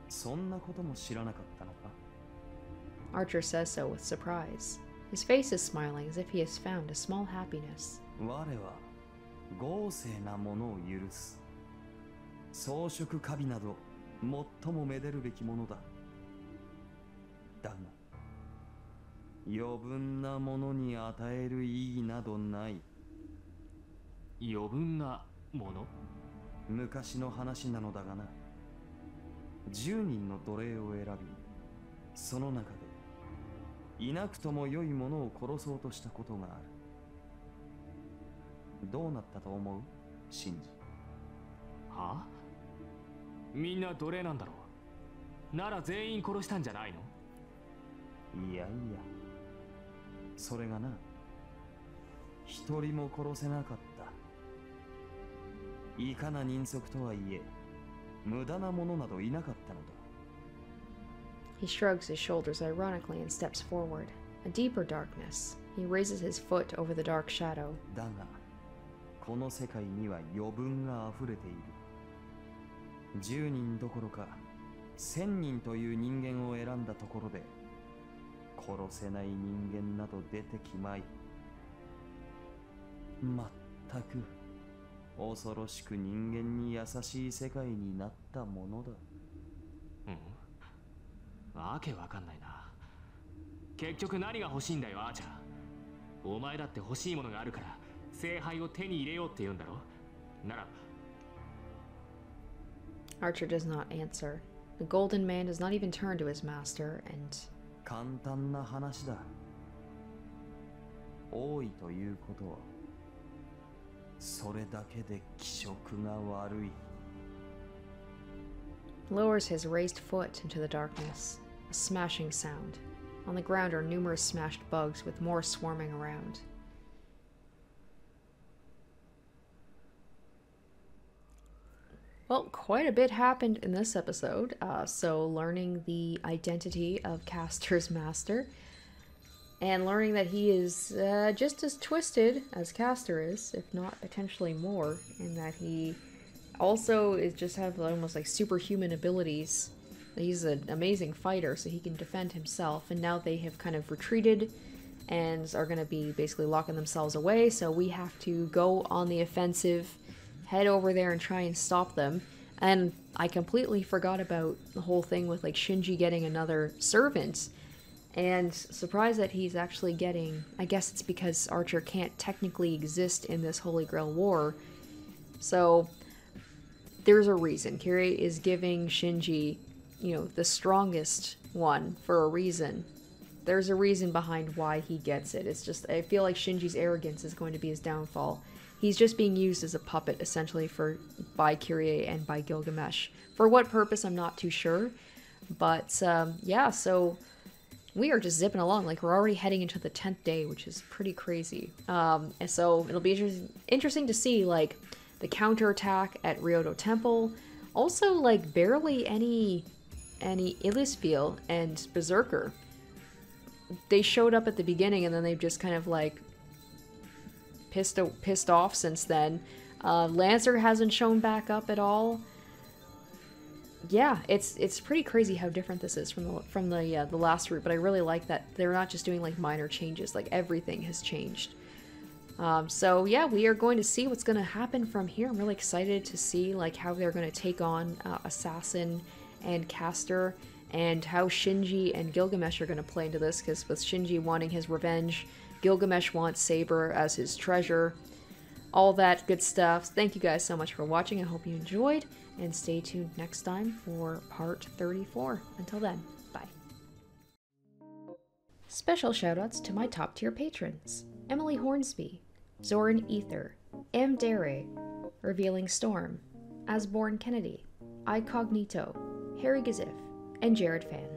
そんなことも知らなかったのか。Archer says so with surprise. His face is smiling as if he has found a small happiness. 我は豪勢なものを許す。装飾華美など最もめでるべきものだ。だが余分なものに与える意義などない。余分なもの？昔の話なのだがな。10人の奴隷を選び、その中でいなくとも良いものを殺そうとしたことがある。どうなったと思う？シンジ。はあ？みんな奴隷なんだろう。なら全員殺したんじゃないの？いやいや、それがな、一人も殺せなかった。いかな人足とはいえ、無駄なものなどいなかったのだ。He shrugs his shoulders ironically and steps forward. A deeper darkness. He raises his foot over the dark shadow. だが、この世界には余分が溢れている。10人どころか、1000人という人間を選んだところで、殺せない人間など出てきまい。まったく恐ろしく人間に優しい世界になったものだ。わけわかんないな。結局何が欲しいんだよ、アーチャー。お前だって欲しいものがあるから聖杯を手に入れようって言うんだろ。なら Archer does not answer. The golden man does not even turn to his master, and 簡単な話だ。多いということは、それだけで気色が悪い。lowers his raised foot into the darkness. A smashing sound. On the ground are numerous smashed bugs, with more swarming around. Well, quite a bit happened in this episode. So learning the identity of CASTER'S master, and learning that he is just as twisted as Caster is, if not potentially more, and that he also is just have almost like superhuman abilities. He's an amazing fighter, so he can defend himself, and now they have kind of retreated and are going to be basically locking themselves away, so we have to go on the offensive, head over there and try and stop them. And I completely forgot about the whole thing with like Shinji getting another servant, and surprised that he's actually getting, I guess it's because Archer can't technically exist in this Holy Grail War, so there's a reason. Kirei is giving Shinji, you know, the strongest one for a reason. There's a reason behind why he gets it. It's just, I feel like Shinji's arrogance is going to be his downfall. He's just being used as a puppet, essentially, by Kirei and by Gilgamesh. For what purpose, I'm not too sure. But, yeah, so we are just zipping along. Like, we're already heading into the 10th day, which is pretty crazy. And so it'll be interesting to see, like, the counterattack at Ryoto Temple. Also, like, barely any Illispiel and Berserker. they showed up at the beginning and then they've just kind of like pissed off since then. Lancer hasn't shown back up at all. Yeah, it's pretty crazy how different this is from the last route, but I really like that they're not just doing like minor changes, like everything has changed. So yeah, we are going to see what's going to happen from here. I'm really excited to see like how they're going to take on Assassin and Caster, and how Shinji and Gilgamesh are going to play into this, because with Shinji wanting his revenge, Gilgamesh wants Saber as his treasure, all that good stuff. Thank you guys so much for watching. I hope you enjoyed, and stay tuned next time for part 34. Until then, bye. Special shoutouts to my top tier patrons: Emily Hornsby, Zoran Ether, M. Dere, Revealing Storm, Asborn Kennedy, Icognito, Harry Gazif, and Jared Fan.